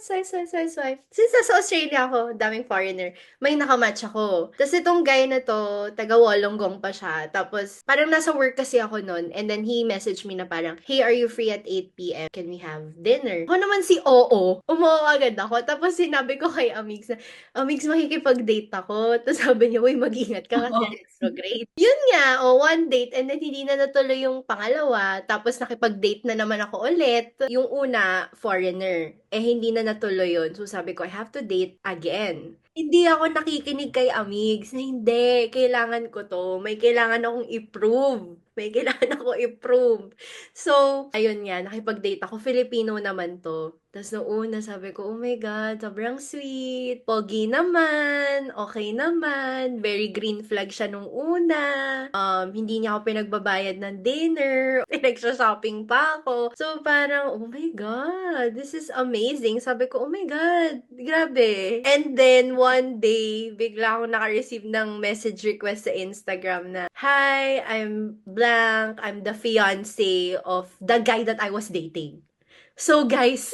Swipe. Since nasa Australia ako, daming foreigner, may nakamatch ako. Tapos itong guy na to, taga Wollongong pa siya. Tapos, parang nasa work kasi ako nun. And then, he messaged me na parang, hey, are you free at 8 p.m.? Can we have dinner? Ako naman si Oo. Umuo agad ako. Tapos, sinabi ko kay Amix na, Amix, makikipag-date ako. Tapos sabi niya, uy, mag-ingat ka kasi oo. retrograde. Yun nga, one date. And then, hindi na natuloy yung pangalawa. Tapos, nakipag-date na naman ako ulit. Yung una, foreigner. Eh, hindi na natuloy yun. So, sabi ko, I have to date again. Hindi ako nakikinig kay Amigs na hindi, kailangan ko to. May kailangan akong i-prove. May kailangan ako i-prove. So, ayun nga, nakipag-date ako. Filipino naman to. Tapos nung una, sabi ko, oh my God, sobrang sweet. Pogi naman. Okay naman. Very green flag siya nung una. Hindi niya ako pinagbabayad ng dinner. Pinagsha-shopping pa ako. So, parang, oh my God, this is amazing. Sabi ko, oh my God, grabe. And then, one day, bigla akong naka-receive ng message request sa Instagram na, hi, I'm blank. I'm the fiance of the guy that I was dating. So, guys,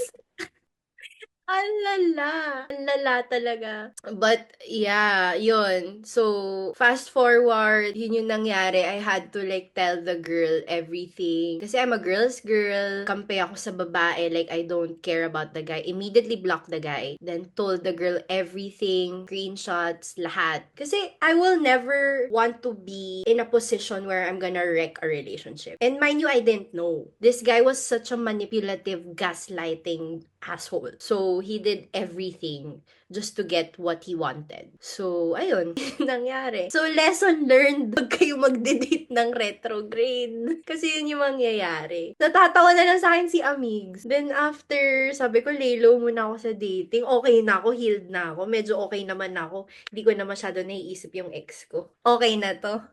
alala. Ang lala talaga. But, yeah, yun. So, fast forward, yun yung nangyari. I had to like tell the girl everything. Kasi I'm a girl's girl. Kampi ako sa babae. Like, I don't care about the guy. Immediately blocked the guy. Then told the girl everything. Screenshots, lahat. Kasi I will never want to be in a position where I'm gonna wreck a relationship. And mind you, I didn't know. This guy was such a manipulative, gaslighting asshole. So, he did everything just to get what he wanted. So, ayun, nangyari. So, lesson learned, huwag kayo magde-date ng retrograde. Kasi yun yung mangyayari. Natatawa na lang sa akin si Amigs. Then, after, sabi ko, lay low muna ako sa dating. Okay na ako, healed na ako. Medyo okay naman ako. Hindi ko na masyado naiisip yung ex ko. Okay na to.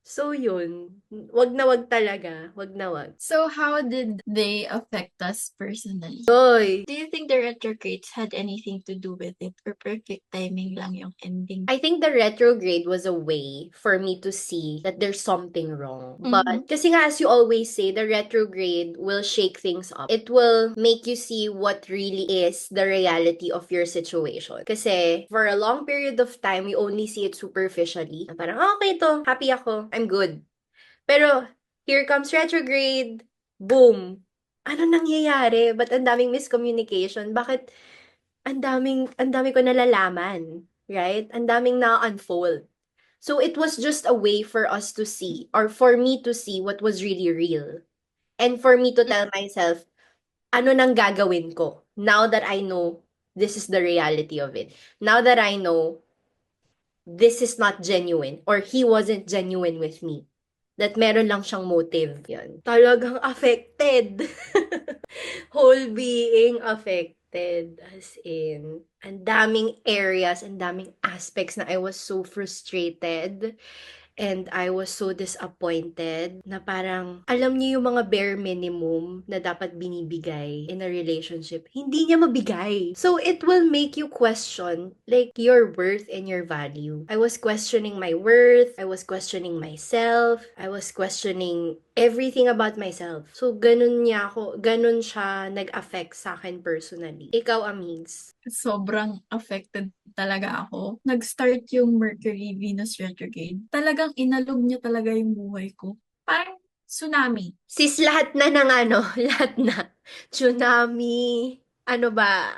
So, yun. Wag talaga. Wag na wag. So how did they affect us personally? Oy! Do you think the retrogrades had anything to do with it or perfect timing lang yung ending? I think the retrograde was a way for me to see that there's something wrong. But, kasi nga, as you always say, the retrograde will shake things up. It will make you see what really is the reality of your situation. Kasi, for a long period of time, we only see it superficially. Na parang, okay to, happy ako, I'm good. Pero, here comes retrograde, boom! Ano nangyayari? Ba't ang daming miscommunication? Bakit ang dami ko nalalaman? Right? Ang daming na-unfold. So, it was just a way for us to see, or for me to see what was really real. And for me to tell myself, ano nang gagawin ko? Now that I know this is the reality of it. Now that I know this is not genuine, or he wasn't genuine with me. That meron lang siyang motive. Yan. Talagang affected. Whole being affected. As in, ang daming areas, ang daming aspects na I was so frustrated. And I was so disappointed na parang, alam niyo yung mga bare minimum na dapat binibigay in a relationship, hindi niya mabigay. So, it will make you question, like, your worth and your value. I was questioning my worth. I was questioning myself. I was questioning everything about myself. So, ganun siya nag-affect sa akin personally. Ikaw, Amigs? Sobrang affected talaga ako. Nag-start yung Mercury-Venus retrograde. Talagang inalog niya talaga yung buhay ko. Parang tsunami. Sis, lahat na ng ano, lahat na. Tsunami, ano ba,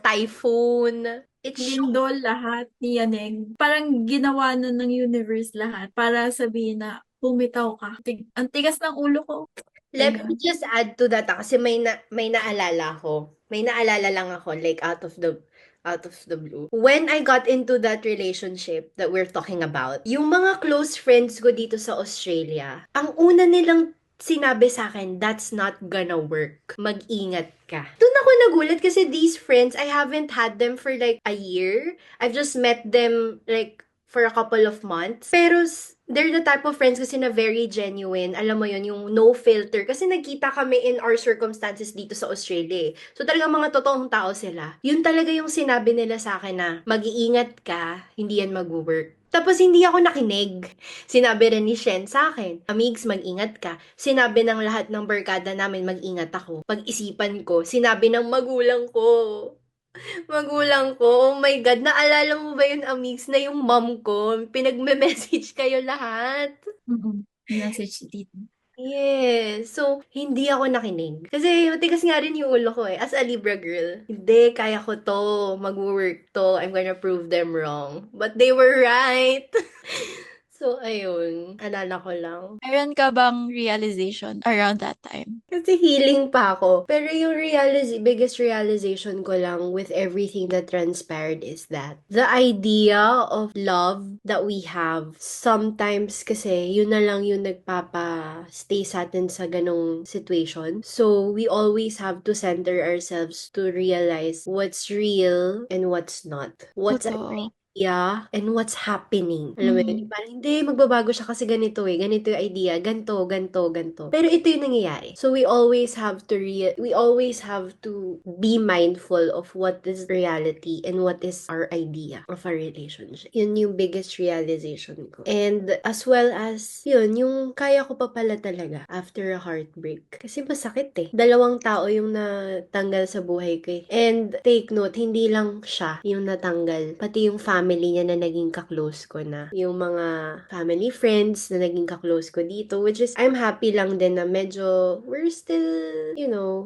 typhoon. It shook. Lindol lahat, Yaneg. Parang ginawa na ng universe lahat para sabihin na bumitaw ka. Ang tigas ng ulo ko. My Let me God. just add to that kasi may naalala ko. May naalala lang ako like out of the blue. When I got into that relationship that we're talking about, yung mga close friends ko dito sa Australia, ang una nilang sinabi sa akin, that's not gonna work. Mag-ingat ka. Doon ako nagulat kasi these friends, I haven't had them for like a year. I've just met them like for a couple of months. Pero they're the type of friends kasi na very genuine. Alam mo yun, yung no filter. Kasi nagkita kami in our circumstances dito sa Australia. So talagang mga totoong tao sila. Yun talaga yung sinabi nila sa akin na mag-iingat ka, hindi yan mag-work. Tapos hindi ako nakinig. Sinabi rin ni Shen sa akin, Amigs, mag-ingat ka. Sinabi ng lahat ng barkada namin, mag-ingat ako. Pag-isipan ko, sinabi ng magulang ko. Magulang ko, oh my God, naalala mo ba yun, Amix, na yung mom ko, pinagme-message kayo lahat? Message si Tito. Yes. So, hindi ako nakinig. Kasi matigas nga rin yung ulo ko eh. As a Libra girl, hindi, kaya ko to. Mag-work to. I'm gonna prove them wrong. But they were right. So, ayun. Alala ko lang. Meron ka bang realization around that time? Kasi healing pa ako. Pero yung biggest realization ko lang with everything that transpired is that the idea of love that we have, sometimes kasi yun na lang yung nagpapa-stay sa atin sa ganong situation. So, we always have to center ourselves to realize what's real and what's not. What's a Totoo. idea and what's happening. Alam mo yun, Mm. parang hindi, magbabago siya kasi ganito eh, ganito yung idea, ganito, ganito, ganito. Pero ito yung nangyayari. So we always have to be mindful of what is reality and what is our idea of a relationship. Yun yung biggest realization ko. And as well as, yun, yung kaya ko pa pala talaga after a heartbreak. Kasi masakit eh. Dalawang tao yung natanggal sa buhay ko eh. And take note, hindi lang siya yung natanggal. Pati yung family niya na naging kaklose ko na. Yung mga family friends na naging kaklose ko dito. Which is, I'm happy lang din na medyo we're still,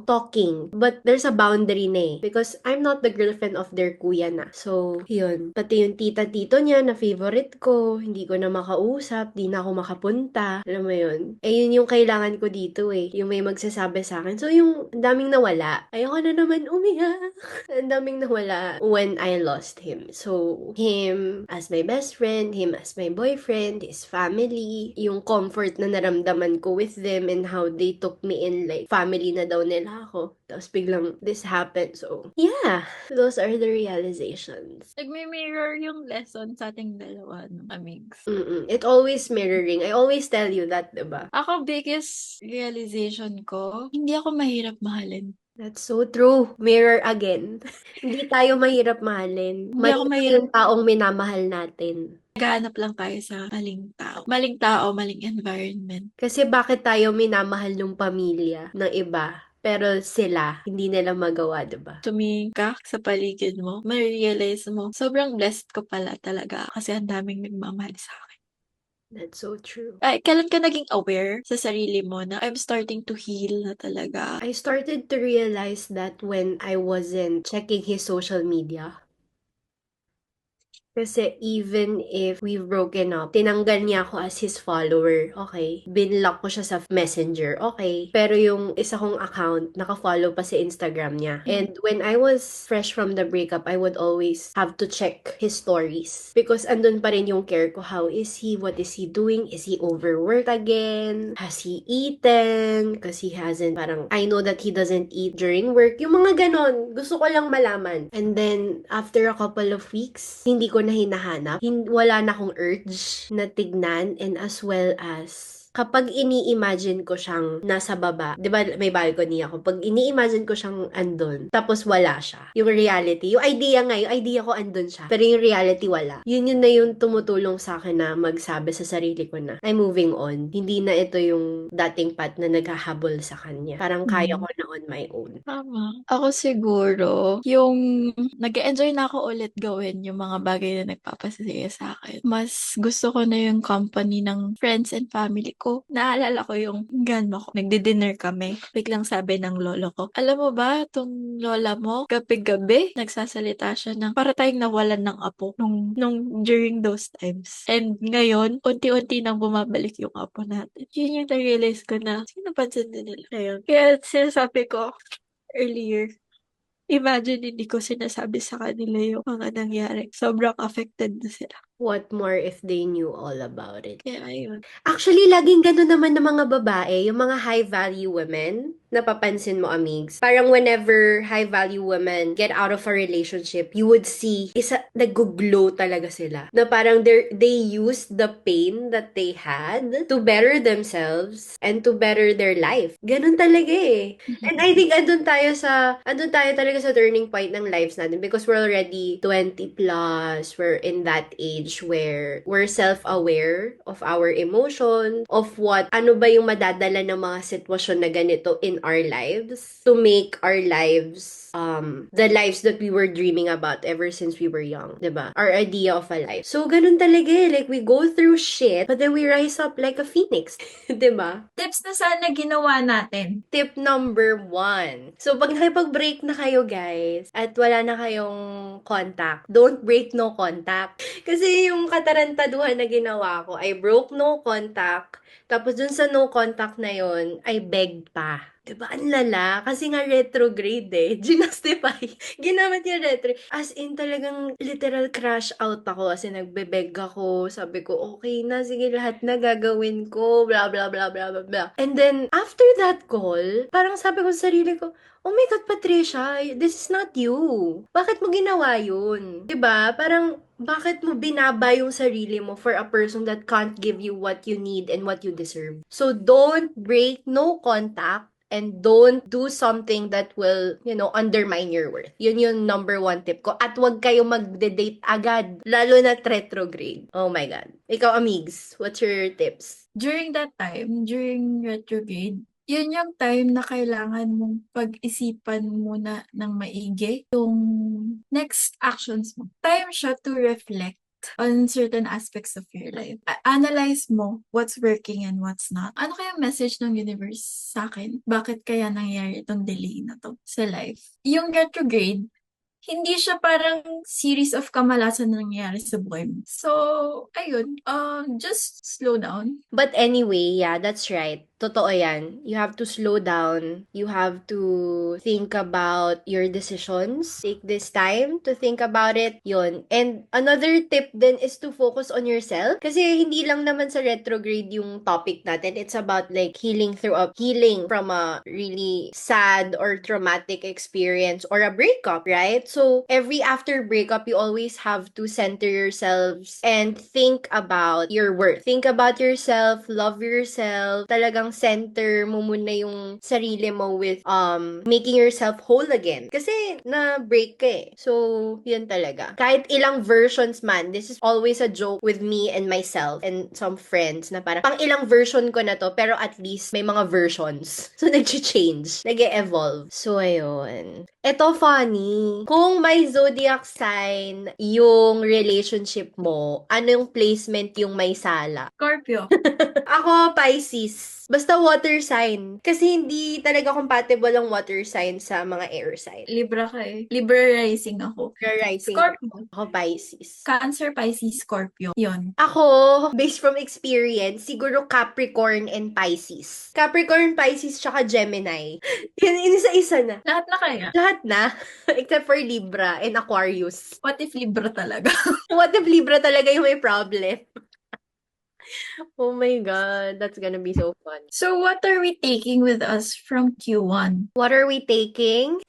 talking. But there's a boundary na eh. Because I'm not the girlfriend of their kuya na. So, yun. Pati yung tita-tito niya na favorite ko, hindi ko na makausap, di na ako makapunta. Alam mo yun? Eh, yun yung kailangan ko dito eh. Yung may magsasabi sa akin. So, yung ang daming nawala. Ayoko na naman umiyak. Ang daming nawala when I lost him. So, him as my best friend, him as my boyfriend, his family, yung comfort na naramdaman ko with them and how they took me in like family na daw nila ako. Tapos biglang this happened. So, yeah. Those are the realizations. Nagme-mirror yung lesson sa ating dalawa, no, amigs. It always mirroring. I always tell you that, diba? Ako, biggest realization ko, hindi ako mahirap mahalin. That's so true. Mirror again. Hindi tayo mahirap mahalin. Hindi Mali ako lang mahirap. yung taong minamahal natin. Naghahanap lang tayo sa maling tao. Maling tao, maling environment. Kasi bakit tayo minamahal ng pamilya ng iba, pero sila, hindi nila magawa, diba? Tumingin ka sa paligid mo, ma-realize mo, sobrang blessed ko pala talaga kasi ang daming nagmamahal sa akin. That's so true. Ay, kailan ka naging aware sa sarili mo na I'm starting to heal na talaga? I started to realize that when I wasn't checking his social media. Kasi even if we've broken up, tinanggal niya ako as his follower, okay? Binlock ko siya sa Messenger, okay? Pero yung isa kong account, naka-follow pa sa Instagram niya. And when I was fresh from the breakup, I would always have to check his stories. Because andun pa rin yung care ko. How is he? What is he doing? Is he overworked again? Has he eaten? Because he hasn't, parang, I know that he doesn't eat during work. Yung mga ganon, gusto ko lang malaman. And then, after a couple of weeks, hindi ko na hinahanap. Wala na akong urge na tignan and as well as kapag ini-imagine ko siyang nasa baba, 'di ba may balcony ako, pag ini-imagine ko siyang andun, tapos wala siya. Yung reality, yung idea ko andun siya, pero yung reality wala. Yun na yung tumutulong sa akin na magsabi sa sarili ko na, I'm moving on. Hindi na ito yung dating path na naghahabol sa kanya. Parang kaya ko na on my own. Tama. Ako siguro, yung nag-enjoy na ako ulit gawin yung mga bagay na nagpapasaya sa akin. Mas gusto ko na yung company ng friends and family ko. Naalala ko yung gano'n ko. Nagdi-dinner kami. Biglang sabi ng lolo ko, alam mo ba, tong lola mo, gabi-gabi, nagsasalita siya ng para tayong nawalan ng apo nung during those times. And ngayon, unti-unti nang bumabalik yung apo natin. Yun yung na-realize ko na, sino pansin din nila ngayon? Kaya sinasabi ko earlier, imagine hindi ko sinasabi sa kanila yung mga nangyari. Sobrang affected na sila. What more if they knew all about it? Kaya ayun. Actually, laging gano'n naman ng mga babae, yung mga high-value women, napapansin mo, amigs. Parang whenever high-value women get out of a relationship, you would see, nag-glow talaga sila. Na parang they use the pain that they had to better themselves and to better their life. Ganun talaga eh. And I think andun tayo talaga sa turning point ng lives natin because we're already 20 plus, we're in that age where we're self-aware of our emotion, of ano ba yung madadala ng mga sitwasyon na ganito in our lives to make our lives the lives that we were dreaming about ever since we were young, 'di ba? Our idea of a life. So ganun talaga eh. Like we go through shit, but then we rise up like a phoenix, 'di ba? Tips na sana ginawa natin. Tip number 1. So, pag nakipag-break na kayo, guys, at wala na kayong contact, don't break no contact. Kasi yung katarantaduhan na ginawa ko, I broke no contact. Tapos dun sa no contact na yon, I begged pa. Diba? Ang lala. Kasi nga retrograde eh. Ginastify. Ginamit yung retro. As in talagang literal crash out ako. Kasi nagbebeg ako. Sabi ko, okay na. Sige, lahat na gagawin ko. Blah, blah, blah, blah, blah, blah. And then, after that call, parang sabi ko sa sarili ko, oh my God, Patricia, this is not you. Bakit mo ginawa yun? 'Di ba? Parang, bakit mo binaba yung sarili mo for a person that can't give you what you need and what you deserve? So, don't break no contact and don't do something that will, undermine your worth. Yun yung number one tip ko. At huwag kayo magde-date agad. Lalo na retrograde. Oh my God. Ikaw, Amigs, what's your tips? During that time, during retrograde, yun yung time na kailangan mong pag-isipan muna ng maigi yung next actions mo. Time siya to reflect on certain aspects of your life. Analyze mo what's working and what's not. Ano kaya message ng universe sa akin? Bakit kaya nangyari itong delay na to sa life? Yung retrograde, hindi siya parang series of kamalasan na nangyayari sa buhay mo. So, ayun, just slow down. But anyway, yeah, that's right. Totoo yan. You have to slow down. You have to think about your decisions. Take this time to think about it. Yun. And another tip then is to focus on yourself. Kasi hindi lang naman sa retrograde yung topic natin. It's about like healing from a really sad or traumatic experience or a breakup, right? So every after breakup, you always have to center yourselves and think about your worth. Think about yourself, love yourself, talagang center mo muna yung sarili mo with making yourself whole again. Kasi na-break ka eh. So, yun talaga. Kahit ilang versions man, this is always a joke with me and myself and some friends na parang pang ilang version ko na to, pero at least may mga versions. So, nag-change. Nag-evolve. So, ayun. Ito funny. Kung may zodiac sign yung relationship mo, ano yung placement yung may sala? Scorpio. Ako, Pisces. Basta water sign. Kasi hindi talaga compatible ang water sign sa mga air sign. Libra ka eh. Libra rising ako. Rising. Scorpio. Ako, Pisces. Cancer, Pisces, Scorpio. Yun. Ako, based from experience, siguro Capricorn and Pisces. Capricorn, Pisces, tsaka Gemini. Yun, isa-isa na. Lahat na kaya? Lahat na. Except for Libra and Aquarius. What if Libra talaga? What if Libra talaga yung may problem? Oh my God, that's gonna be so fun. So what are we taking with us from Q1? What are we taking?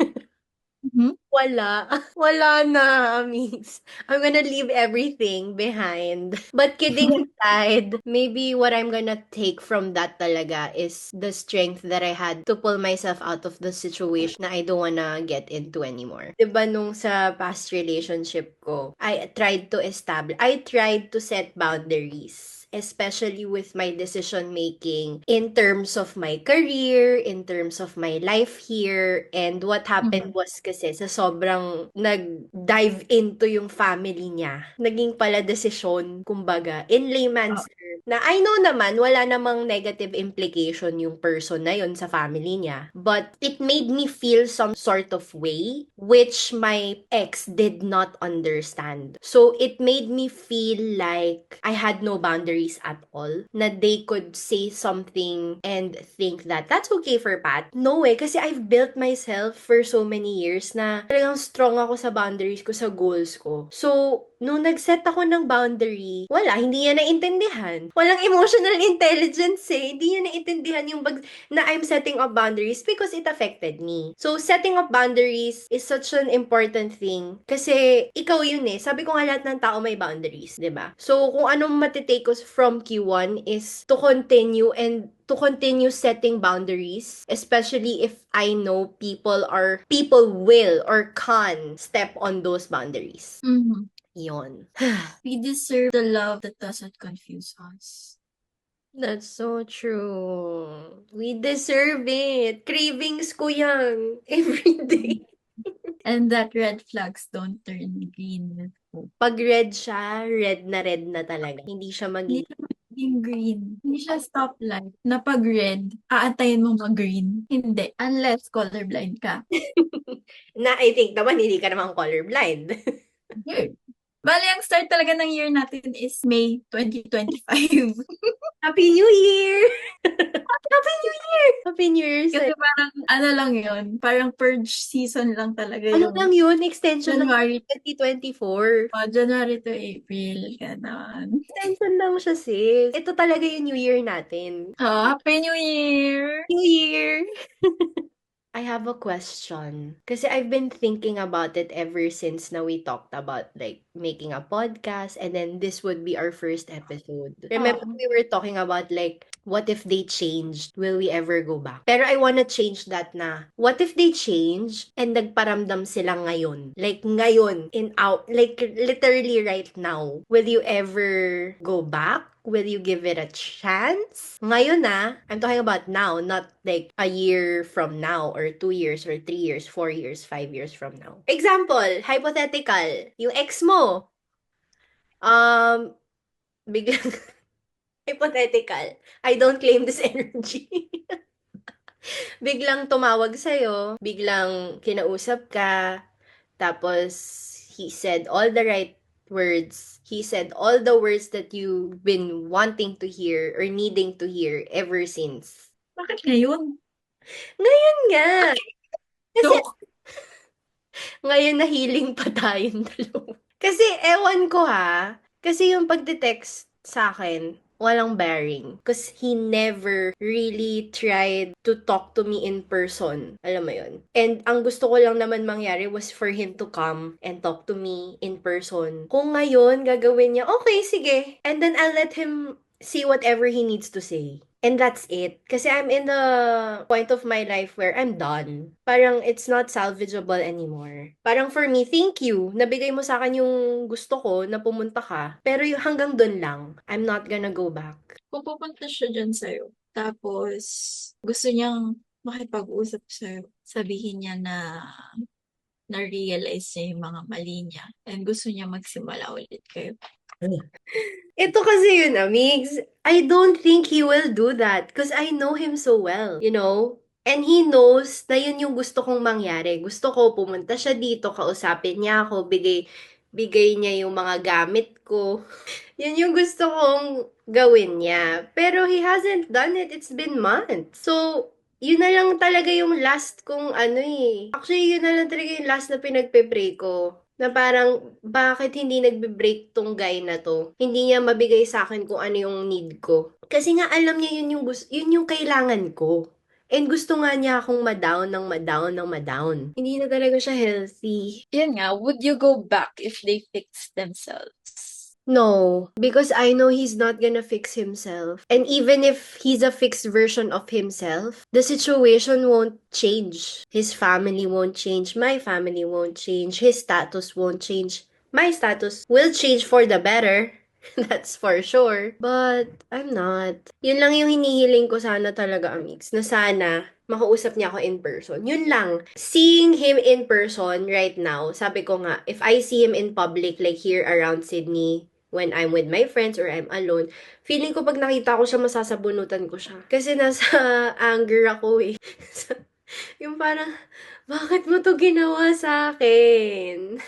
Mhm. Wala. Wala na, Amis. I'm gonna leave everything behind. But kidding aside, maybe what I'm gonna take from that talaga is the strength that I had to pull myself out of the situation na I don't wanna get into anymore. Diba nung sa past relationship ko, I tried to set boundaries. Especially with my decision making in terms of my career, in terms of my life here, and what happened was kasi sa sobrang nag-dive into yung family niya, naging pala desisyon, kumbaga, in layman's term, na I know naman, wala namang negative implication yung person na yun sa family niya, but it made me feel some sort of way, which my ex did not understand. So, it made me feel like I had no boundaries at all, na they could say something and think that that's okay for Pat. No way, kasi I've built myself for so many years na talagang strong ako sa boundaries ko, sa goals ko. So, nung nag-set ako ng boundary, wala, hindi niya naintindihan. Walang emotional intelligence eh. Hindi niya naintindihan yung na I'm setting up boundaries because it affected me. So, setting up boundaries is such an important thing kasi ikaw yun eh. Sabi ko nga lahat ng tao may boundaries, 'di ba? So, kung anong matitake ko from Q1 is to continue setting boundaries, especially if I know people will or can step on those boundaries. Mhm. Yon. We deserve the love that doesn't confuse us. That's so true. We deserve it. Cravings ko yan. Every day. And that red flags don't turn green with hope. Pag red siya, red na talaga. Hindi siya Hindi magiging siya magiging green. Hindi siya stoplight na pag red, aantayin mo mag-green. Hindi. Unless colorblind ka. na I think naman hindi ka naman colorblind. Okay. Bali, ang start talaga ng year natin is May 2025. Happy New Year! Happy New Year! Happy New Year Kasi sa'yo. parang ano lang yun, parang purge season lang talaga Ano lang yung yun? Extension lang January, 2024. January to April, gano'n. Extension lang siya, sis. Ito talaga yung New Year natin. Oh, Happy New Year! New Year! I have a question. Kasi I've been thinking about it ever since na we talked about like making a podcast and then this would be our first episode. Remember Oo. we were talking about like what if they changed? Will we ever go back? Pero I wanna change that na. What if they change and nagparamdam sila ngayon? Like ngayon in out like literally right now. Will you ever go back? Will you give it a chance? Ngayon na, I'm talking about now, not like a year from now or 2 years or 3 years, 4 years, 5 years from now. Example, hypothetical, yung ex mo, um, biglang, hypothetical, I don't claim this energy. Biglang tumawag sa'yo, biglang kinausap ka, tapos he said all the right words. He said all the words that you've been wanting to hear or needing to hear ever since. Bakit ngayon? Ngayon nga! Kasi Joke. ngayon na healing pa tayong dalawa. Kasi ewan ko ha. Kasi yung pagte-text sa akin, walang bearing. Because he never really tried to talk to me in person. Alam mo yun? And ang gusto ko lang naman mangyari was for him to come and talk to me in person. Kung ngayon gagawin niya, okay, sige. And then I'll let him see whatever he needs to say. And that's it. Kasi I'm in the point of my life where I'm done. Parang it's not salvageable anymore. Parang for me, thank you. Nabigay mo sa akin yung gusto ko na pumunta ka. Pero yung hanggang dun lang. I'm not gonna go back. Kung pupunta siya dyan sa'yo, tapos gusto niyang makipag-usap sa'yo, sabihin niya na na-realize niya yung mga mali niya and gusto niya magsimula ulit kayo. Ito kasi yun, Amigs. I don't think he will do that because I know him so well, you know? And he knows na yun yung gusto kong mangyari. Gusto ko pumunta siya dito, kausapin niya ako, bigay niya yung mga gamit ko. Yun yung gusto kong gawin niya. Pero he hasn't done it. It's been months. So, yun na lang talaga yung last kong ano eh. Actually, yun na lang talaga yung last na pinagpe-pray ko. Na parang, bakit hindi nagbe-break tong guy na to? Hindi niya mabigay sa akin kung ano yung need ko. Kasi nga alam niya yun yung gusto, yun yung kailangan ko. And gusto nga niya akong ma-down ng ma-down ng ma-down. Hindi na talaga siya healthy. Yan nga, would you go back if they fix themselves? No, because I know he's not gonna fix himself. And even if he's a fixed version of himself, the situation won't change. His family won't change. My family won't change. His status won't change. My status will change for the better. That's for sure. But I'm not. Yun lang yung hinihiling ko sana talaga, Amix. Na sana makausap niya ako in person. Yun lang. Seeing him in person right now, sabi ko nga, if I see him in public, like here around Sydney, when I'm with my friends or I'm alone, feeling ko pag nakita ko siya, masasabunutan ko siya. Kasi nasa anger ako eh. Yung parang, bakit mo to ginawa sa akin?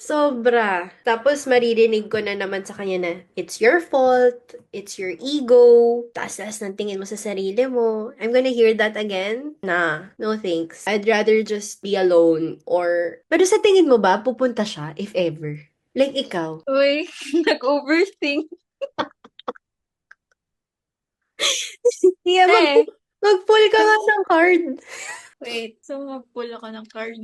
Sobra. Tapos maririnig ko na naman sa kanya na, it's your fault, it's your ego, taas-taas ng tingin mo sa sarili mo. I'm gonna hear that again? Nah, no thanks. I'd rather just be alone or... Pero sa tingin mo ba, pupunta siya, if ever? Like ikaw? Uy, nag-overthink. Yeah, Eh, mag-pull ka nga ng card. wait, so mag-pull ako ng card.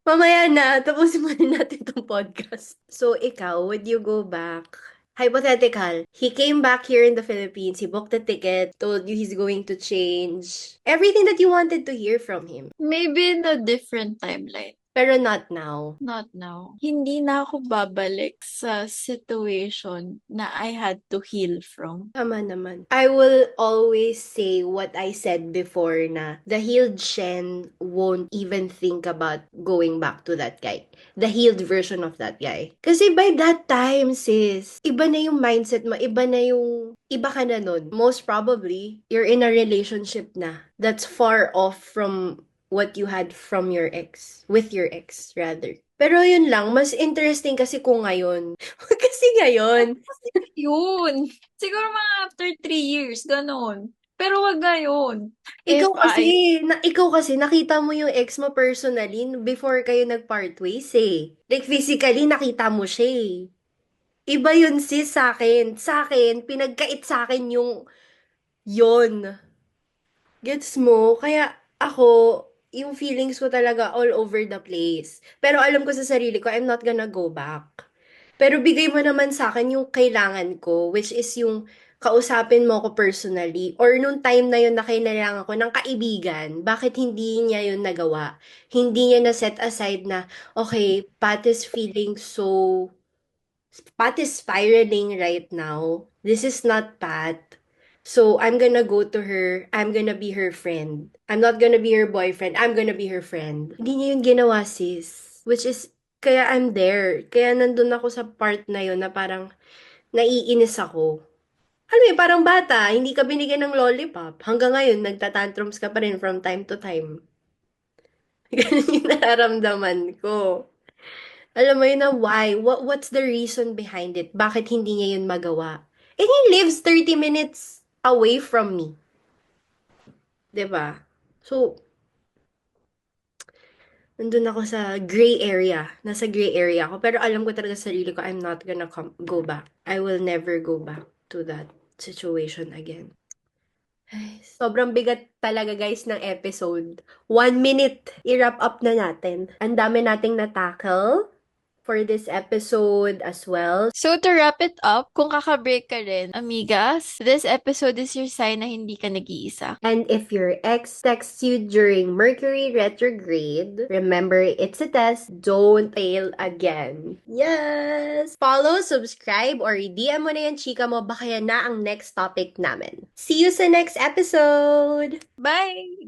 Mamaya na, tapusin muna natin tong podcast. So, ikaw, would you go back? Hypothetical. He came back here in the Philippines. He booked a ticket, told you he's going to change. Everything that you wanted to hear from him. Maybe in a different timeline. Pero not now. Not now. Hindi na ako babalik sa situation na I had to heal from. Tama naman. I will always say what I said before na the healed Shen won't even think about going back to that guy. The healed version of that guy. Kasi by that time, sis, iba na yung mindset mo, iba ka na nun. Most probably, you're in a relationship na that's far off from what you had from your ex, with your ex, rather. Pero yun lang, mas interesting kasi kung ngayon. Kasi ngayon, Yun. Siguro mga after 3 years, ganon. Pero wag ngayon. ikaw kasi, FI. ikaw kasi nakita mo yung ex mo personally before kayo nag-part ways eh. Like physically, nakita mo siya eh. Iba yun sis sa akin. Sa akin, pinagkait sa akin yung yon. Gets mo? Kaya ako, yung feelings ko talaga all over the place. Pero alam ko sa sarili ko, I'm not gonna go back. Pero bigay mo naman sa akin yung kailangan ko, which is yung kausapin mo ko personally. Or nung time na yun na kailangan ko ng kaibigan, bakit hindi niya yun nagawa? Hindi niya na set aside na, okay, Pat is feeling so Pat is spiraling right now. This is not Pat. So I'm gonna go to her. I'm gonna be her friend. I'm not gonna be her boyfriend. I'm gonna be her friend. Hindi niya yun ginawa, sis. Which is, kaya I'm there. Kaya nandun ako sa part na yun na parang naiinis ako. Ano eh, parang bata, hindi ka binigyan ng lollipop. Hanggang ngayon, nagtatantrums ka pa rin from time to time. Ganun yung nararamdaman ko. Alam mo yun na why? What's the reason behind it? Bakit hindi niya yun magawa? And he lives 30 minutes away from me. 'Di ba? So, nandun ako sa gray area. Nasa gray area ako. Pero alam ko talaga sa sarili ko, I'm not gonna go back. I will never go back to that situation again. Ay, sobrang bigat talaga guys ng episode. 1 minute. I-wrap up na natin. Ang dami nating na-tackle for this episode as well. So to wrap it up, kung kaka-break ka rin, amigas, this episode is your sign na hindi ka nag-iisa. And if your ex texts you during Mercury retrograde, remember it's a test. Don't fail again. Yes! Follow, subscribe, or DM mo na yan, chika mo. Baka yan na ang next topic namin. See you sa next episode! Bye!